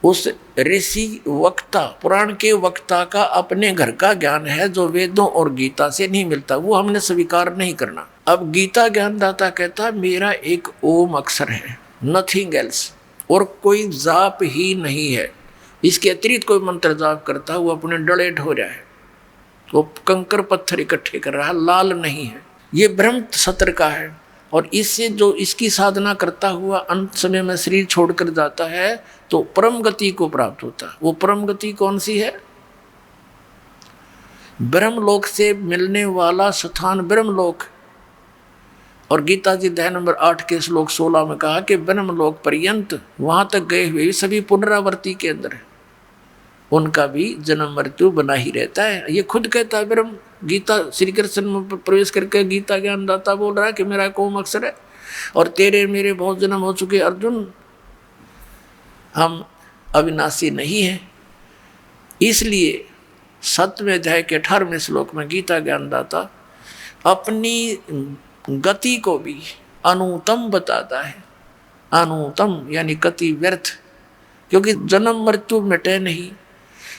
उस ऋषि वक्ता, पुराण के वक्ता का अपने घर का ज्ञान है जो वेदों और गीता से नहीं मिलता, वो हमने स्वीकार नहीं करना। अब गीता ज्ञानदाता कहता मेरा एक ओम अक्षर है, नथिंग एल्स, और कोई जाप ही नहीं है, इसके अतिरिक्त कोई मंत्र जाप करता है वो अपने डले ढो रहा है, वो कंकर पत्थर इकट्ठे कर रहा है, लाल नहीं है। ये ब्रह्म सत्र का है। और इससे जो इसकी साधना करता हुआ अंत समय में शरीर छोड़कर जाता है तो परम गति को प्राप्त होता है। वो परम गति कौन सी है? ब्रह्मलोक से मिलने वाला स्थान ब्रह्मलोक। और गीता जी अध्याय नंबर 8 के श्लोक 16 में कहा कि ब्रह्मलोक पर्यंत वहां तक गए हुए सभी पुनरावृत्ति के अंदर है, उनका भी जन्म मृत्यु बना ही रहता है। ये खुद कहता है ब्रह्म। गीता श्री कृष्ण में प्रवेश करके गीता ज्ञानदाता बोल रहा है कि मेरा कोम अक्षर है और तेरे मेरे बहुत जन्म हो चुके अर्जुन, हम अविनाशी नहीं हैं। इसलिए 7वें अध्याय के 18वें श्लोक में गीता ज्ञानदाता अपनी गति को भी अनुतम बताता है। अनुतम यानी गति व्यर्थ, क्योंकि जन्म मृत्यु मिटे नहीं,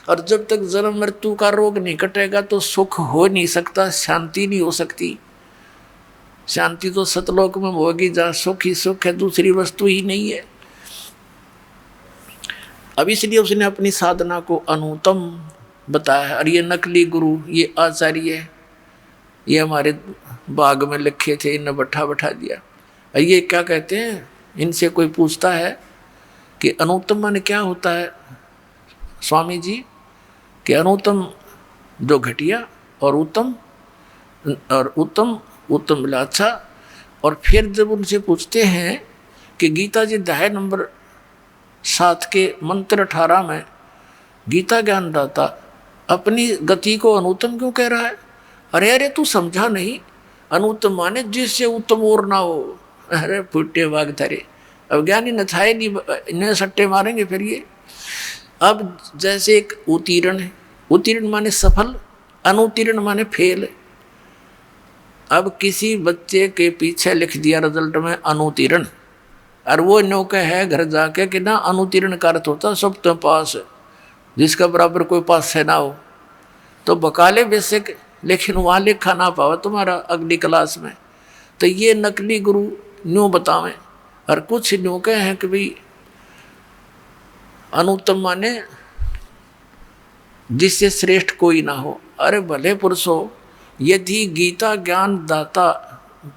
और जब तक जन्म मृत्यु का रोग नहीं कटेगा तो सुख हो नहीं सकता, शांति नहीं हो सकती। शांति तो सतलोक में होगी जहाँ सुख ही सुख है, दूसरी वस्तु ही नहीं है। अब इसलिए उसने अपनी साधना को अनुतम बताया है। और ये नकली गुरु, ये आचार्य, ये हमारे बाग में लिखे थे, इन्हें बैठा दिया। और ये क्या कहते हैं, इनसे कोई पूछता है कि अनुत्तम माने क्या होता है स्वामी जी, कि अनुत्तम जो घटिया और उत्तम, और उत्तम मिला अच्छा। और फिर जब उनसे पूछते हैं कि गीता जी अध्याय नंबर 7 के मंत्र 18 में गीता ज्ञानदाता अपनी गति को अनुत्तम क्यों कह रहा है? अरे तू समझा नहीं, अनुत्तम माने जिससे उत्तम और ना हो। अरे फुटे वाग धरे, अब ज्ञानी न छाए नहीं, इन्हें सट्टे मारेंगे फिर ये। अब जैसे एक उत्तीर्ण है, उत्तीर्ण माने सफल, अनुत्तीर्ण माने फेल। अब किसी बच्चे के पीछे लिख दिया रिजल्ट में अनुत्तीर्ण, और वो नौका है घर जाके कि ना अनुत्तीर्ण का अर्थ होता सब तो पास है, जिसका बराबर कोई पास है ना हो, तो बकाले बेसिक, लेकिन वहाँ लिखा ना पावा तुम्हारा अगली क्लास में। तो ये नकली गुरु न्यू बतावें। और कुछ न्यू कहे हैं कि भाई अनुत्तम माने जिससे श्रेष्ठ कोई ना हो। अरे भले पुरुष हो, यदि गीता ज्ञान दाता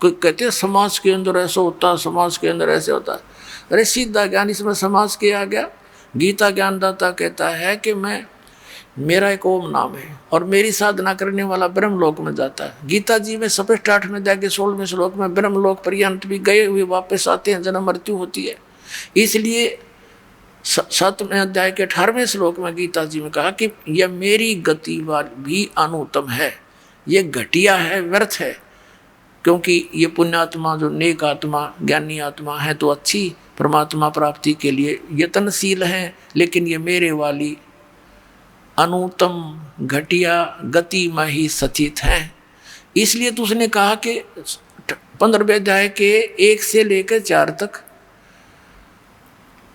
कहते हैं समाज के अंदर ऐसा होता, समाज के अंदर ऐसे होता, अरे सीधा ज्ञान इसमें समाज के आ गया। गीता ज्ञानदाता कहता है कि मेरा एक ओम नाम है और मेरी साधना करने वाला ब्रह्मलोक में जाता है। गीता जी में स्पष्ट 8वें अध्याय के 16वें श्लोक में ब्रह्मलोक पर्यंत भी गए हुए वापस आते हैं, जन्म मृत्यु होती है। इसलिए 7वें अध्याय के 18वें श्लोक में गीता जी में कहा कि यह मेरी गति वाली भी अनुत्तम है, ये घटिया है, व्यर्थ है, क्योंकि ये पुण्यात्मा जो नेक आत्मा ज्ञानी आत्मा है तो अच्छी परमात्मा प्राप्ति के लिए यत्नशील हैं, लेकिन ये मेरे वाली अनुत्तम घटिया गति में ही स्थित हैं। इसलिए तो उसने कहा कि 15वें अध्याय के 1 से लेकर 4 तक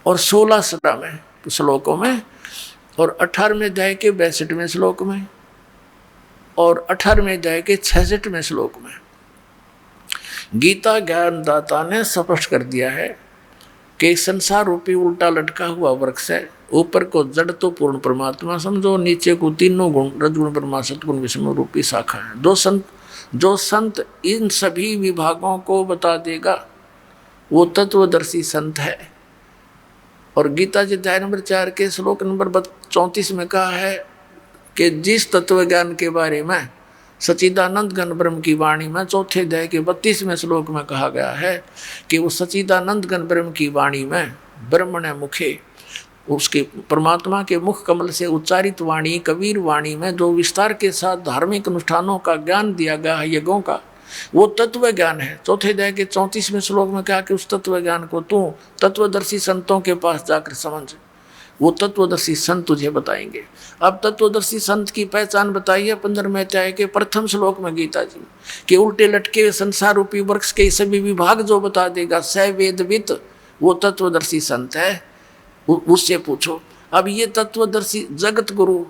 और 16 में श्लोकों में, और 18वें अध्याय के 62वें श्लोक में, और 18वें अध्याय के 66वें श्लोक में गीता ज्ञानदाता ने स्पष्ट कर दिया है कि संसार रूपी उल्टा लटका हुआ वृक्ष है। ऊपर को जड़ तो पूर्ण परमात्मा समझो, नीचे को तीनों गुण रजगुण ब्रह्मा सतगुण विष्णु रूपी शाखा है। जो संत इन सभी विभागों को बता देगा वो तत्वदर्शी संत है। और गीता जी अध्याय नंबर 4 के श्लोक नंबर 34 में कहा है कि जिस तत्व ज्ञान के बारे में सच्चिदानंद घन ब्रह्म की वाणी में चौथे अध्याय के 32वें श्लोक में कहा गया है कि वो सच्चिदानंद घन ब्रह्म की वाणी में ब्रह्मण मुखे, उसके परमात्मा के मुख कमल से उच्चारित वाणी कबीर वाणी में जो विस्तार के साथ धार्मिक अनुष्ठानों का ज्ञान दिया गया है, यज्ञों का, वो तत्व ज्ञान है। चौथे अध्याय के 34वें श्लोक में कहा कि उस तत्व ज्ञान को तू तत्वदर्शी संतों के पास जाकर समझ, वो तत्वदर्शी संत तुझे बताएंगे। अब तत्वदर्शी संत की पहचान बताइए 15वें अध्याय के प्रथम श्लोक में गीता जी के उल्टे लटके हुए संसार रूपी वृक्ष के सभी विभाग जो बता देगा स वेदवित, वो तत्वदर्शी संत है, उससे पूछो। अब ये तत्वदर्शी जगत गुरु,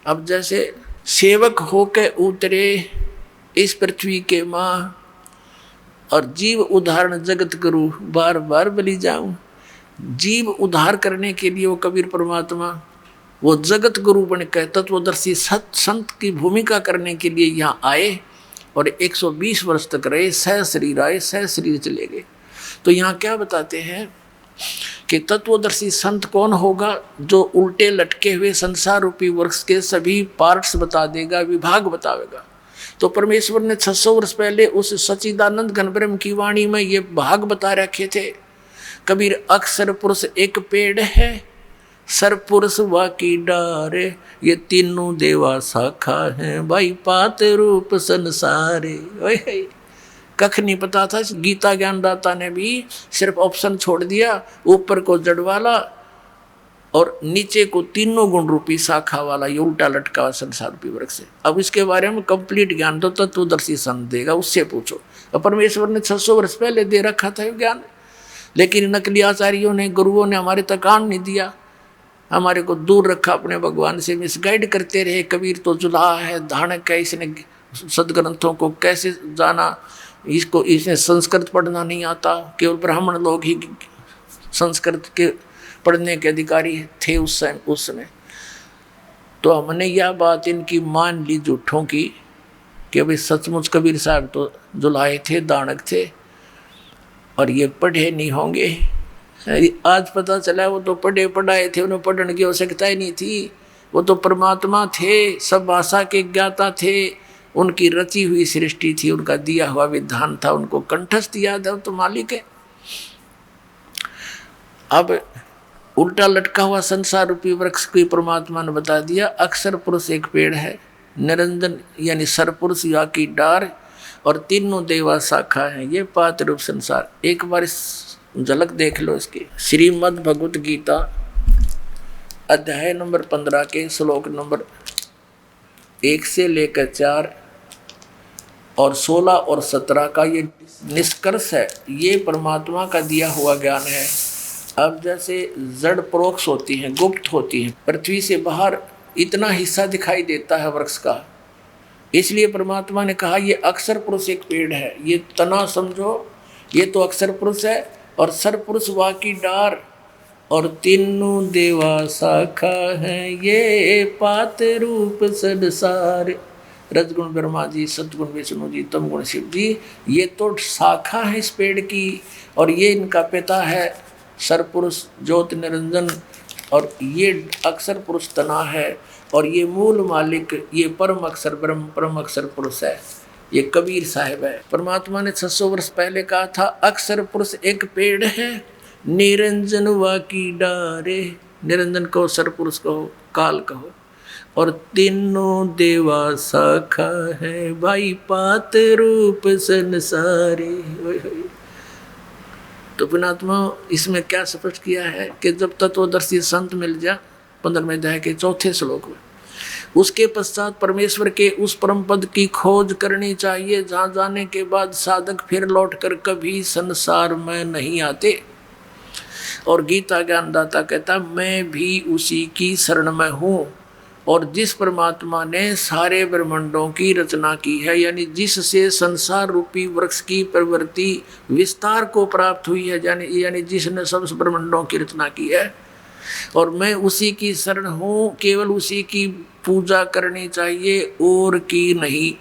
अब जैसे सेवक होके उतरे इस पृथ्वी के माँ और जीव उदाहरण जगत गुरु बार बार बलि जाऊं, जीव उद्धार करने के लिए वो कबीर परमात्मा वो जगत गुरु बन कर तत्वदर्शी संत की भूमिका करने के लिए यहाँ आए और 120 वर्ष तक रहे, सह शरीर आए, सह शरीर चले गए। तो यहाँ क्या बताते हैं कि तत्वदर्शी संत कौन होगा? जो उल्टे लटके हुए संसार रूपी वृक्ष के सभी पार्ट्स बता देगा, विभाग बतावेगा। तो परमेश्वर ने 600 वर्ष पहले उस सच्चिदानंद घन ब्रह्म की वाणी में ये भाग बता रखे थे। कबीर अक्षर पुरुष एक पेड़ है, सर पुरुष वाकी डारे, ये तीनों देवा शाखा है, भाई पात रूप संसारे। कख नहीं पता था। गीता ज्ञानदाता ने भी सिर्फ ऑप्शन छोड़ दिया, ऊपर को जड़ वाला और नीचे को तीनों गुण रूपी शाखा वाला, ये उल्टा लटका हुआ संसार रूपी वृक्ष है। अब इसके बारे में कंप्लीट ज्ञान तो तत्वदर्शी संत देगा, उससे पूछो। अब परमेश्वर ने 600 वर्ष पहले दे रखा था ज्ञान, लेकिन नकली आचार्यों ने, गुरुओं ने हमारे तक आन नहीं दिया, हमारे को दूर रखा अपने भगवान से, मिसगाइड करते रहे। कबीर तो जुलाहा है, धानक है, इसने सदग्रंथों को कैसे जाना, इसने संस्कृत पढ़ना नहीं आता, केवल ब्राह्मण लोग ही संस्कृत के पढ़ने के अधिकारी थे उस समय। तो हमने यह बात इनकी मान ली झूठों की कि भाई सचमुच कबीर साहब तो जुलाहे थे, दानक थे और ये पढ़े नहीं होंगे। आज पता चला वो तो पढ़े पढ़ाए थे, उन्हें पढ़ने की आवश्यकता ही नहीं थी। वो तो परमात्मा थे, सब भाषा के ज्ञाता थे, उनकी रची हुई सृष्टि थी, उनका दिया हुआ विधान था, उनको कंठस्थ याद है, तो मालिक है। अब उल्टा लटका हुआ संसार रूपी वृक्ष की परमात्मा ने बता दिया, अक्षर पुरुष एक पेड़ है, निरंजन यानी सरपुरुष या की डार और तीनों देवा शाखा है, ये पात रूप संसार। एक बार झलक देख लो इसकी। श्रीमद् भगवत गीता अध्याय नंबर 15 के श्लोक नंबर 1 से लेकर 4 और 16 और 17 का ये निष्कर्ष है, ये परमात्मा का दिया हुआ ज्ञान है। अब जैसे जड़ परोक्ष होती हैं, गुप्त होती हैं, पृथ्वी से बाहर इतना हिस्सा दिखाई देता है वृक्ष का, इसलिए परमात्मा ने कहा ये अक्षर पुरुष एक पेड़ है, ये तना समझो, ये तो अक्षर पुरुष है और सर पुरुष वाकी डार और तीनों देवा शाखा है, ये पात रूप संसार। रजगुण ब्रह्मा जी, सतगुण विष्णु जी, तमगुण शिव जी, ये तो शाखा है इस पेड़ की और ये इनका पिता है सरपुरुष ज्योति निरंजन और ये अक्षर पुरुष तना है और ये मूल मालिक, ये परम अक्षर ब्रह्म, परम अक्षर पुरुष है, ये कबीर साहिब है। परमात्मा ने 600 वर्ष पहले कहा था अक्षर पुरुष एक पेड़ है, निरंजन वाकी डारे, निरंजन कहो, सरपुरुष कहो, काल कहो, और तीनों देवा शाखा है, भाई पात रूप संसारे। तो पुणात्मा इसमें क्या स्पष्ट किया है कि जब तत्वदर्शी संत मिल जा 15वें अध्याय के 4 श्लोक में, उसके पश्चात परमेश्वर के उस परम पद की खोज करनी चाहिए जहाँ जाने के बाद साधक फिर लौटकर कभी संसार में नहीं आते। और गीता ज्ञानदाता कहता मैं भी उसी की शरण में हूँ, और जिस परमात्मा ने सारे ब्रह्मांडों की रचना की है, यानी जिससे संसार रूपी वृक्ष की प्रवृत्ति विस्तार को प्राप्त हुई है, यानी जिसने सब ब्रह्मांडों की रचना की है, और मैं उसी की शरण हूँ, केवल उसी की पूजा करनी चाहिए और की नहीं।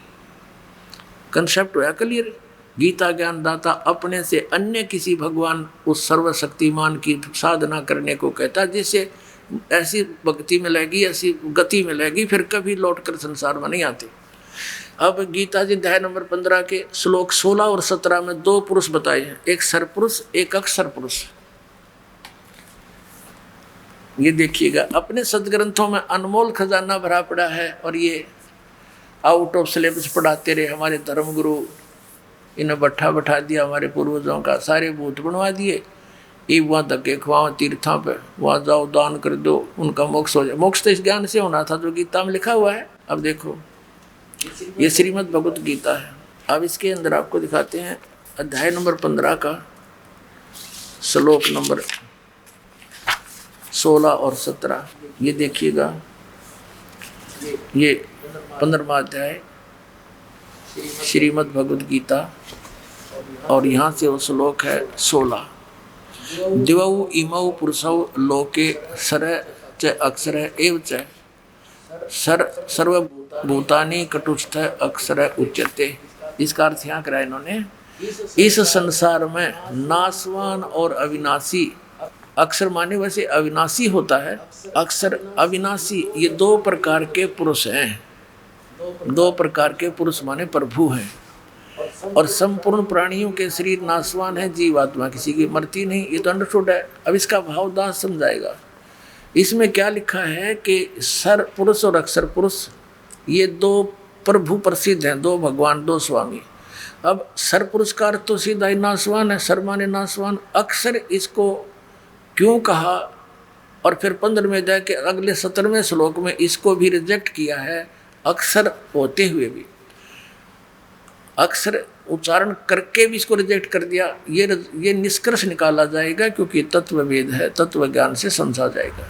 कंसेप्ट हुआ क्लियर। गीता ज्ञानदाता अपने से अन्य किसी भगवान उस सर्वशक्तिमान की साधना करने को कहता, जिससे ऐसी भक्ति मिलेगी, ऐसी गति मिलेगी, फिर कभी लौटकर संसार में नहीं आते। अब गीता जी अध्याय नंबर 15 के श्लोक 16 और 17 में दो पुरुष बताए हैं, एक सरपुरुष एक अक्षर पुरुष। ये देखिएगा, अपने सदग्रंथों में अनमोल खजाना भरा पड़ा है, और ये आउट ऑफ सिलेबस पढ़ाते रहे हमारे धर्मगुरु। इन्हें बैठा दिया हमारे पूर्वजों का, सारे भूत बनवा दिए। ये वहाँ धक्के खुआओ तीर्थों पे, वहाँ जाओ दान कर दो, उनका मोक्ष हो जाए। मोक्ष तो इस ज्ञान से होना था जो गीता में लिखा हुआ है। अब देखो, ये श्रीमद् भगवत गीता है। अब इसके अंदर आपको दिखाते हैं अध्याय नंबर 15 का श्लोक नंबर 16 और 17। ये देखिएगा, ये 15वां अध्याय श्रीमद् भगवत गीता, और यहाँ से वो श्लोक है 16। दिवौ इमौ पुरुषौ लोके सर च अक्षर एव च सर्वभूतानि कटुस्थ अक्षर उच्यते। इसका अर्थ यहाँ करा इन्होंने, इस संसार में नाशवान और अविनाशी, अक्षर माने वैसे अविनाशी होता है, अक्षर अविनाशी, ये दो प्रकार के पुरुष हैं। दो प्रकार के पुरुष माने प्रभु हैं। और संपूर्ण प्राणियों के शरीर नाशवान है, जीवात्मा किसी की मरती नहीं। ये तो अंडरस्टूड है। अब इसका भावदास समझाएगा। इसमें क्या लिखा है कि सर पुरुष और अक्षर पुरुष ये दो प्रभु प्रसिद्ध हैं, दो भगवान, दो स्वामी। अब सर पुरुष का अर्थ तो सीधा ही नाशवान है, सर माने नाशवान। अक्षर इसको क्यों कहा, और फिर 15वें अध्याय के अगले 17वें श्लोक में इसको भी रिजेक्ट किया है, अक्षर होते हुए भी, अक्षर उच्चारण करके भी इसको रिजेक्ट कर दिया। ये निष्कर्ष निकाला जाएगा, क्योंकि तत्व वेद है, तत्व ज्ञान से समझा जाएगा।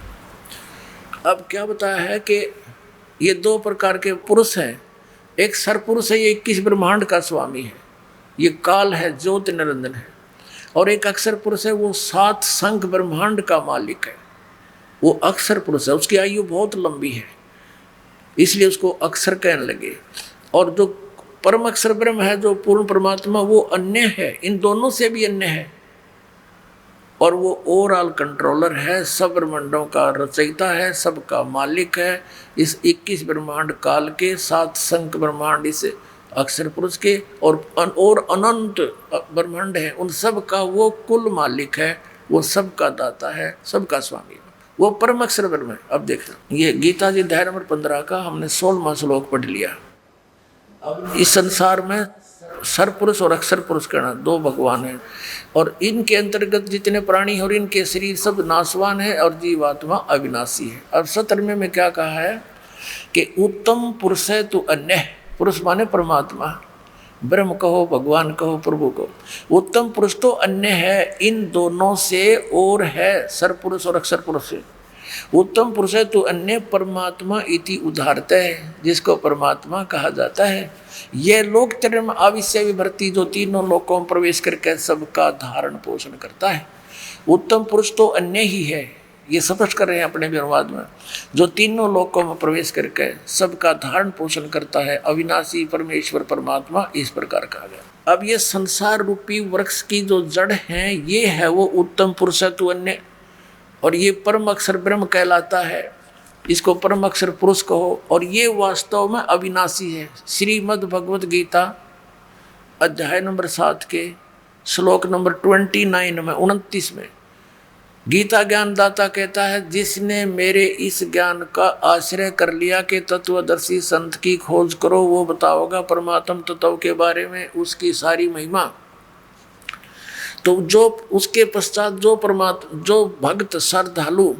अब क्या बताया है कि ये दो प्रकार के पुरुष हैं। एक सरपुरुष है, ये 21 ब्रह्मांड का स्वामी है, ये काल है, ज्योति निरंजन है। और एक अक्षर पुरुष है, वो 7 संख ब्रह्मांड का मालिक है, वो अक्षर पुरुष है। उसकी आयु बहुत लंबी है, इसलिए उसको अक्षर कहने लगे। और जो परम अक्षर ब्रह्म है, जो पूर्ण परमात्मा, वो अन्य है, इन दोनों से भी अन्य है। और वो ओवरऑल कंट्रोलर है, सब ब्रह्मांडों का रचयिता है, सबका मालिक है। इस 21 ब्रह्मांड काल के, 7 संख ब्रह्मांड इस अक्षर पुरुष के, और अनंत ब्रह्मांड है, उन सब का वो कुल मालिक है, वो सबका दाता है, सबका स्वामी है, वो परम अक्षर ब्रह्म है। अब देख, ये गीता जी अध्याय नंबर 15 का हमने 16वां श्लोक पढ़ लिया। इस संसार में सर पुरुष और अक्षर पुरुष कहना दो भगवान हैं, और इनके अंतर्गत जितने प्राणी और इनके शरीर सब नाशवान है, और जीवात्मा अविनाशी है। अब 17वें में क्या कहा है कि उत्तम पुरुष है तो अन्य, पुरुष माने परमात्मा, ब्रह्म कहो, भगवान कहो, प्रभु कहो। उत्तम पुरुष तो अन्य है, इन दोनों से और है, सर पुरुष और अक्षर पुरुष से। उत्तम पुरुष है तो अन्य परमात्मा इति उदाहरता है, जिसको परमात्मा कहा जाता है। यह लोक त्रय में अविश्य विभर्ती, जो तीनों लोकों में प्रवेश करके सबका धारण पोषण करता है। उत्तम पुरुष तो अन्य ही है, ये स्पष्ट कर रहे हैं अपने अनुवाद में, जो तीनों लोकों में प्रवेश करके सबका धारण पोषण करता है, अविनाशी परमेश्वर परमात्मा, इस प्रकार कहा गया। अब ये संसार रूपी वृक्ष की जो जड़ है, ये है वो उत्तम पुरुष है तो अन्य, और ये परम अक्षर ब्रह्म कहलाता है, इसको परम अक्षर पुरुष कहो। और ये वास्तव में अविनाशी है। श्रीमद् भगवत गीता अध्याय नंबर 7 के श्लोक नंबर 29 में 29 में गीता ज्ञानदाता कहता है, जिसने मेरे इस ज्ञान का आश्रय कर लिया कि तत्वदर्शी संत की खोज करो, वो बताओगा परमात्म तत्व के बारे में, उसकी सारी महिमा। तो जो उसके पश्चात जो भक्त श्रद्धालु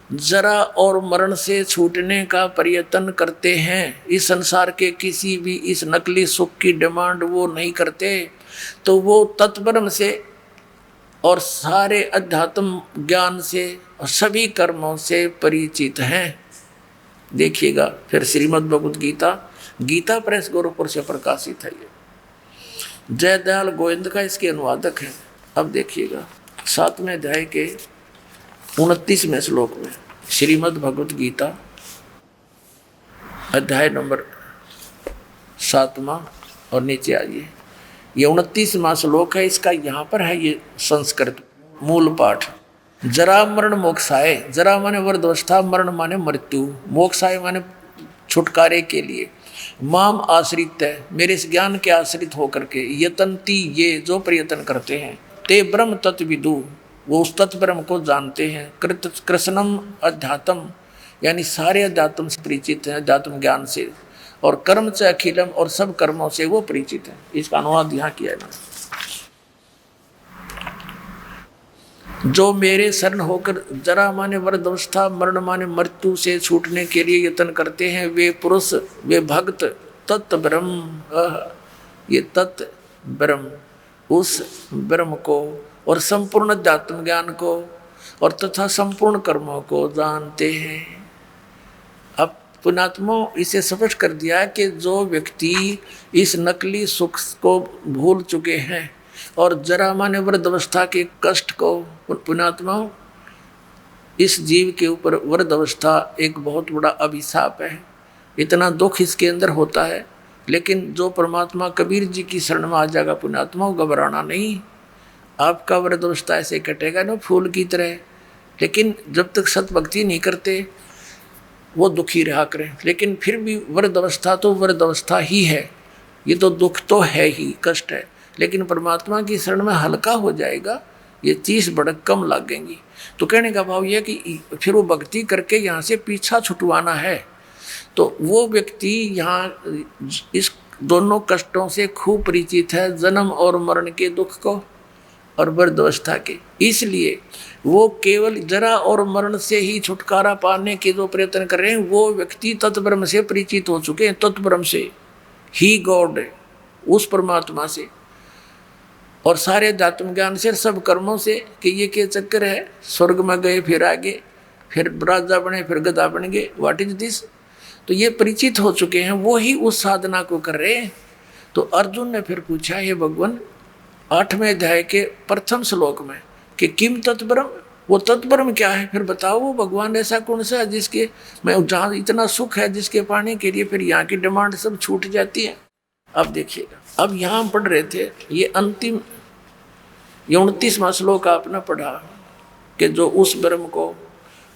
जरा और मरण से छूटने का प्रयत्न करते हैं, इस संसार के किसी भी इस नकली सुख की डिमांड वो नहीं करते, तो वो तत्ब्रह्म से और सारे अध्यात्म ज्ञान से और सभी कर्मों से परिचित हैं। देखिएगा। फिर श्रीमद् भगवत गीता, गीता प्रेस गोरखपुर से प्रकाशित है। ये जयदयाल गोविंद का इसके अनुवादक है। अब देखिएगा 7वें अध्याय के 29वें श्लोक में श्रीमद् भगवत गीता अध्याय नंबर 7वां और नीचे आइए, ये 29वां श्लोक है। इसका यहाँ पर है ये संस्कृत मूल पाठ। जरा मरण मोक्षाय, जरा माने वृद्धावस्था, मरण माने मृत्यु, मोक्षाय माने छुटकारे के लिए, माम आश्रित है, मेरे इस ज्ञान के आश्रित होकर के, यतंती ये जो प्रयत्न करते हैं, ते ब्रह्म तत्विदु वो उस तत्व ब्रह्म को जानते हैं, कृष्णम अध्यात्म यानी सारे अध्यात्म से परिचित हैं, अध्यात्म ज्ञान से, और कर्म से अखिलम और सब कर्मों से वो परिचित है। इसका अनुवाद यहाँ किया है ना। जो मेरे शरण होकर जरा माने वृद्धावस्था, मरण माने मृत्यु से छूटने के लिए यत्न करते हैं, वे पुरुष, वे भक्त तत्व ब्रह्म, ये तत्व ब्रह्म, उस ब्रह्म को और संपूर्ण अध्यात्म ज्ञान को और तथा संपूर्ण कर्मों को जानते हैं। अब पुणात्मा इसे स्पष्ट कर दिया कि जो व्यक्ति इस नकली सुख को भूल चुके हैं और जरा माने वृद्धावस्था के कष्ट को, पुणात्मा इस जीव के ऊपर वृद्धावस्था एक बहुत बड़ा अभिशाप है, इतना दुख इसके अंदर होता है। लेकिन जो परमात्मा कबीर जी की शरण में आ जाएगा पुणात्मा, घबराना नहीं, आपका वृद्धावस्था ऐसे कटेगा ना फूल की तरह। लेकिन जब तक सतभक्ति नहीं करते वो दुखी रहा करें। लेकिन फिर भी वृद्धावस्था तो वृद्धावस्था ही है, ये तो दुख तो है ही, कष्ट है, लेकिन परमात्मा की शरण में हल्का हो जाएगा, ये 30 भड़क कम लगेंगी। तो कहने का भाव यह कि फिर वो भक्ति करके यहाँ से पीछा छुटवाना है। तो वो व्यक्ति यहाँ इस दोनों कष्टों से खूब परिचित है, जन्म और मरण के दुख को और वृद्धावस्था के, इसलिए वो केवल जरा और मरण से ही छुटकारा पाने के जो प्रयत्न कर रहे हैं, वो व्यक्ति तत्ब्रह्म से परिचित हो चुके हैं, तत्ब्रह्म से ही गॉड, उस परमात्मा से और सारे अध्यात्म ज्ञान से, सब कर्मों से कि ये क्या चक्कर है, स्वर्ग में गए फिर आगे, फिर राजा बने फिर गधा बन गए, व्हाट इज दिस। तो ये परिचित हो चुके हैं, वो ही उस साधना को कर रहे हैं। तो अर्जुन ने फिर पूछा, हे भगवान 8वें अध्याय के प्रथम श्लोक में कि किम तत्ब्रह्म, वो तत्ब्रह्म क्या है, फिर बताओ वो भगवान ऐसा कौन सा है जिसके मैं जहाँ इतना सुख है जिसके पाने के लिए फिर यहाँ की डिमांड सब छूट जाती है। अब देखिएगा, अब यहाँ हम पढ़ रहे थे ये अंतिम 29वां श्लोक आपने पढ़ा कि जो उस ब्रह्म को,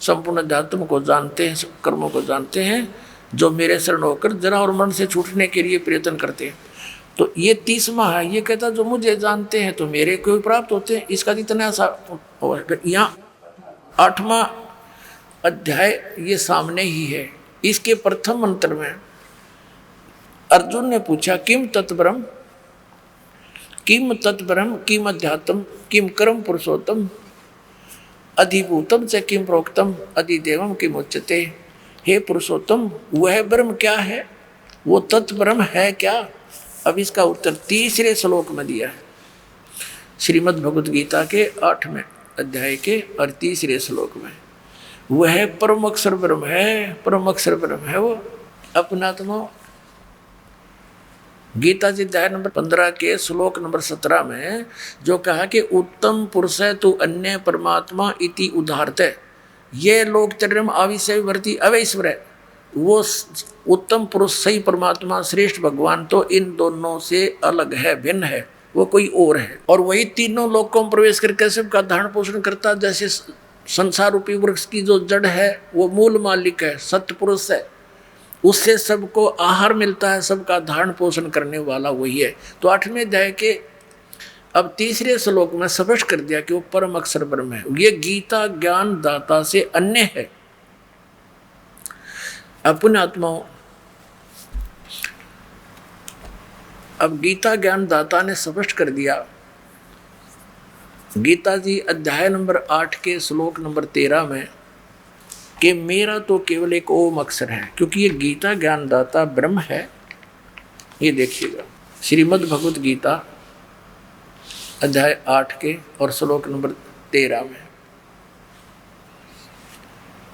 संपूर्ण अध्यात्म को जानते हैं, सब कर्मों को जानते हैं, जो मेरे शरण होकर जरा और मन से छूटने के लिए प्रयत्न करते हैं। तो ये 30वां है, ये कहता जो मुझे जानते हैं तो मेरे को प्राप्त होते हैं। इसका जितना सा यहाँ 8वां अध्याय ये सामने ही है। इसके प्रथम मंत्र में अर्जुन ने पूछा किम तत्ब्रह्म, किम तत्ब्रह्म, किम अध्यात्म, किम कर्म पुरुषोत्तम, अधिभूतम च किम प्रोक्तम, अधिदेवम किम उच्यते। हे पुरुषोत्तम, वह ब्रह्म क्या है, वो तत्ब्रह्म है क्या। अब इसका उत्तर 3रे श्लोक में दिया है, श्रीमद् भगवत गीता के 8वें अध्याय के और 3रे श्लोक में। वह परम अक्षर ब्रह्म है, परम अक्षर ब्रह्म है वो अपनात्मा। गीता जी अध्याय नंबर 15 के श्लोक नंबर 17 में जो कहा कि उत्तम पुरुष है तो अन्य परमात्मा इति उदाहरत है, ये लोग तरम आविषय वर्ती अवैश्वर है। वो उत्तम पुरुष सही परमात्मा श्रेष्ठ भगवान तो इन दोनों से अलग है, भिन्न है, वो कोई और है। और वही तीनों लोकों में प्रवेश करके सबका धारण पोषण करता। जैसे संसार रूपी वृक्ष की जो जड़ है वो मूल मालिक है, सत्य पुरुष है, उससे सबको आहार मिलता है, सबका धारण पोषण करने वाला वही है। तो 8वें अध्याय के अब 3रे श्लोक में स्पष्ट कर दिया कि वो परम अक्षर ब्रह्म है। ये गीता ज्ञान दाता से अन्य है। अपने आत्माओं, अब गीता ज्ञान दाता ने स्पष्ट कर दिया, गीता जी अध्याय नंबर 8 के श्लोक नंबर 13 में कि मेरा तो केवल एक ओम अक्षर है, क्योंकि ये गीता ज्ञान दाता ब्रह्म है। ये देखिएगा श्रीमद् भगवत गीता अध्याय 8 के और श्लोक नंबर 13 में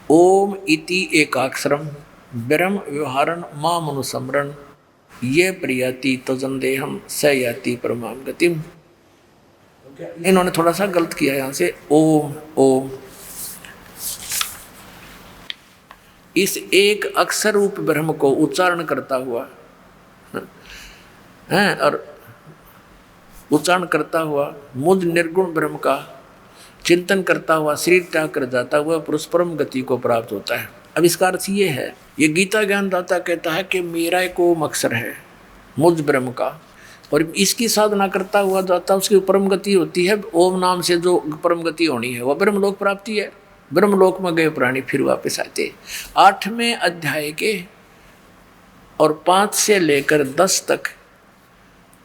ओम इति एकाक्षरम ब्रह्म व्यवहारन माम अनुसमरण ये प्रियति तजन देहम स याति परमाम गतिम। इन्होंने थोड़ा सा गलत किया यहाँ से, ओम ओम। इस एक अक्षर रूप ब्रह्म को उच्चारण करता हुआ है और उच्चारण करता हुआ मुझ निर्गुण ब्रह्म का चिंतन करता हुआ शरीर त्याग कर जाता हुआ पुरुष परम गति को प्राप्त होता है। अब इसका अर्थ ये है, ये गीता ज्ञानदाता कहता है कि मेरा एक ओम अक्षर है मुझ ब्रह्म का, और इसकी साधना करता हुआ जाता उसकी परम गति होती है। ओम नाम से जो परम गति होनी है वह ब्रह्मलोक प्राप्ति है। ब्रह्मलोक में गए प्राणी फिर वापस आते। 8वें अध्याय के और 5 से लेकर 10 तक,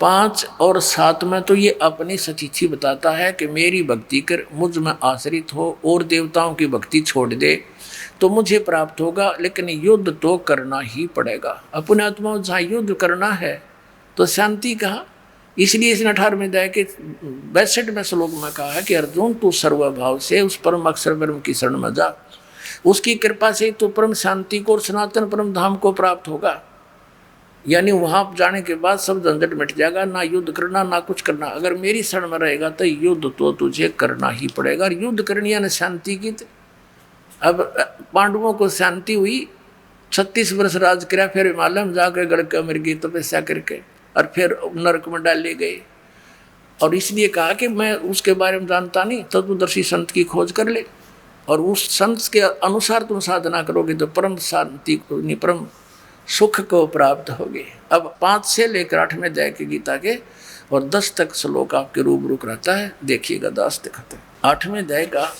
5 और 7 में तो ये अपनी सचिथि बताता है कि मेरी भक्ति कर, मुझ में आश्रित हो और देवताओं की भक्ति छोड़ दे तो मुझे प्राप्त होगा, लेकिन युद्ध तो करना ही पड़ेगा। अपने आत्मा जहाँ युद्ध करना है तो शांति कहा। इसलिए इसने 18वें अध्याय के 62वें श्लोक में कहा है कि अर्जुन तू सर्वभाव से उस परम अक्षर ब्रह्म की शरण में जा, उसकी कृपा से तो परम शांति को और सनातन परम धाम को प्राप्त होगा। यानी वहाँ जाने के बाद सब झंझट मिट जाएगा, ना युद्ध करना ना कुछ करना। अगर मेरी शरण में रहेगा तो युद्ध तो तुझे करना ही पड़ेगा। और युद्ध करनी है ना शांति की। अब पांडवों को शांति हुई, 36 वर्ष राज किया, फिर हिमालय में जाकर गढ़ के मर गई तपस्या करके, और फिर नरक में डाले गए। और इसलिए कहा कि मैं उसके बारे में जानता नहीं, तत्वदर्शी संत की खोज कर ले और उस संत के अनुसार तुम साधना करोगे तो परम शांति को, परम सुख को प्राप्त होगे। अब 5 से लेकर 8वें अध्याय के गीता के और 10 तक श्लोक आपके रूबरू रहता है, देखिएगा। 10 दिखाते 8वें अध्याय का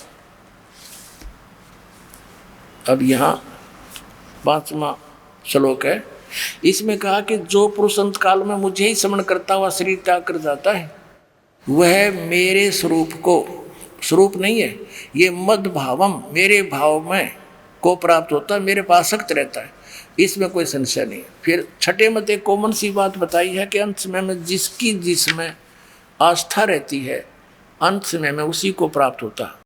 अब यहाँ 5वां श्लोक है। इसमें कहा कि जो पुरुष अंत काल में मुझे ही स्मरण करता हुआ शरीर त्याग कर जाता है वह मेरे स्वरूप को, स्वरूप नहीं है ये, मद भावम, मेरे भाव में को प्राप्त होता है, मेरे पास आसक्त रहता है। इसमें कोई संशय नहीं। फिर 6ठे मत एक कॉमन सी बात बताई है कि अंत समय में जिसकी जिसमें आस्था रहती है अंत समय में उसी को प्राप्त होता।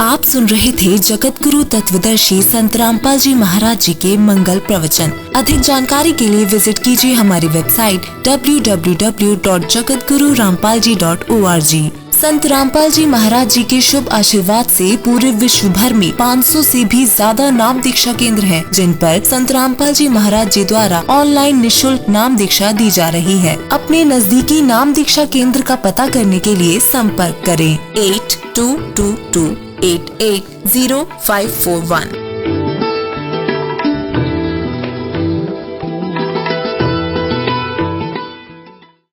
आप सुन रहे थे जगत गुरु तत्वदर्शी संत रामपाल जी महाराज जी के मंगल प्रवचन। अधिक जानकारी के लिए विजिट कीजिए हमारी वेबसाइट www.jagatgururampalji.org। संत रामपाल जी महाराज जी के शुभ आशीर्वाद से पूरे विश्व भर में 500 से भी ज्यादा नाम दीक्षा केंद्र हैं, जिन पर संत रामपाल जी महाराज जी द्वारा ऑनलाइन निशुल्क नाम दीक्षा दी जा रही है। अपने नजदीकी नाम दीक्षा केंद्र का पता करने के लिए संपर्क करें 8222880541।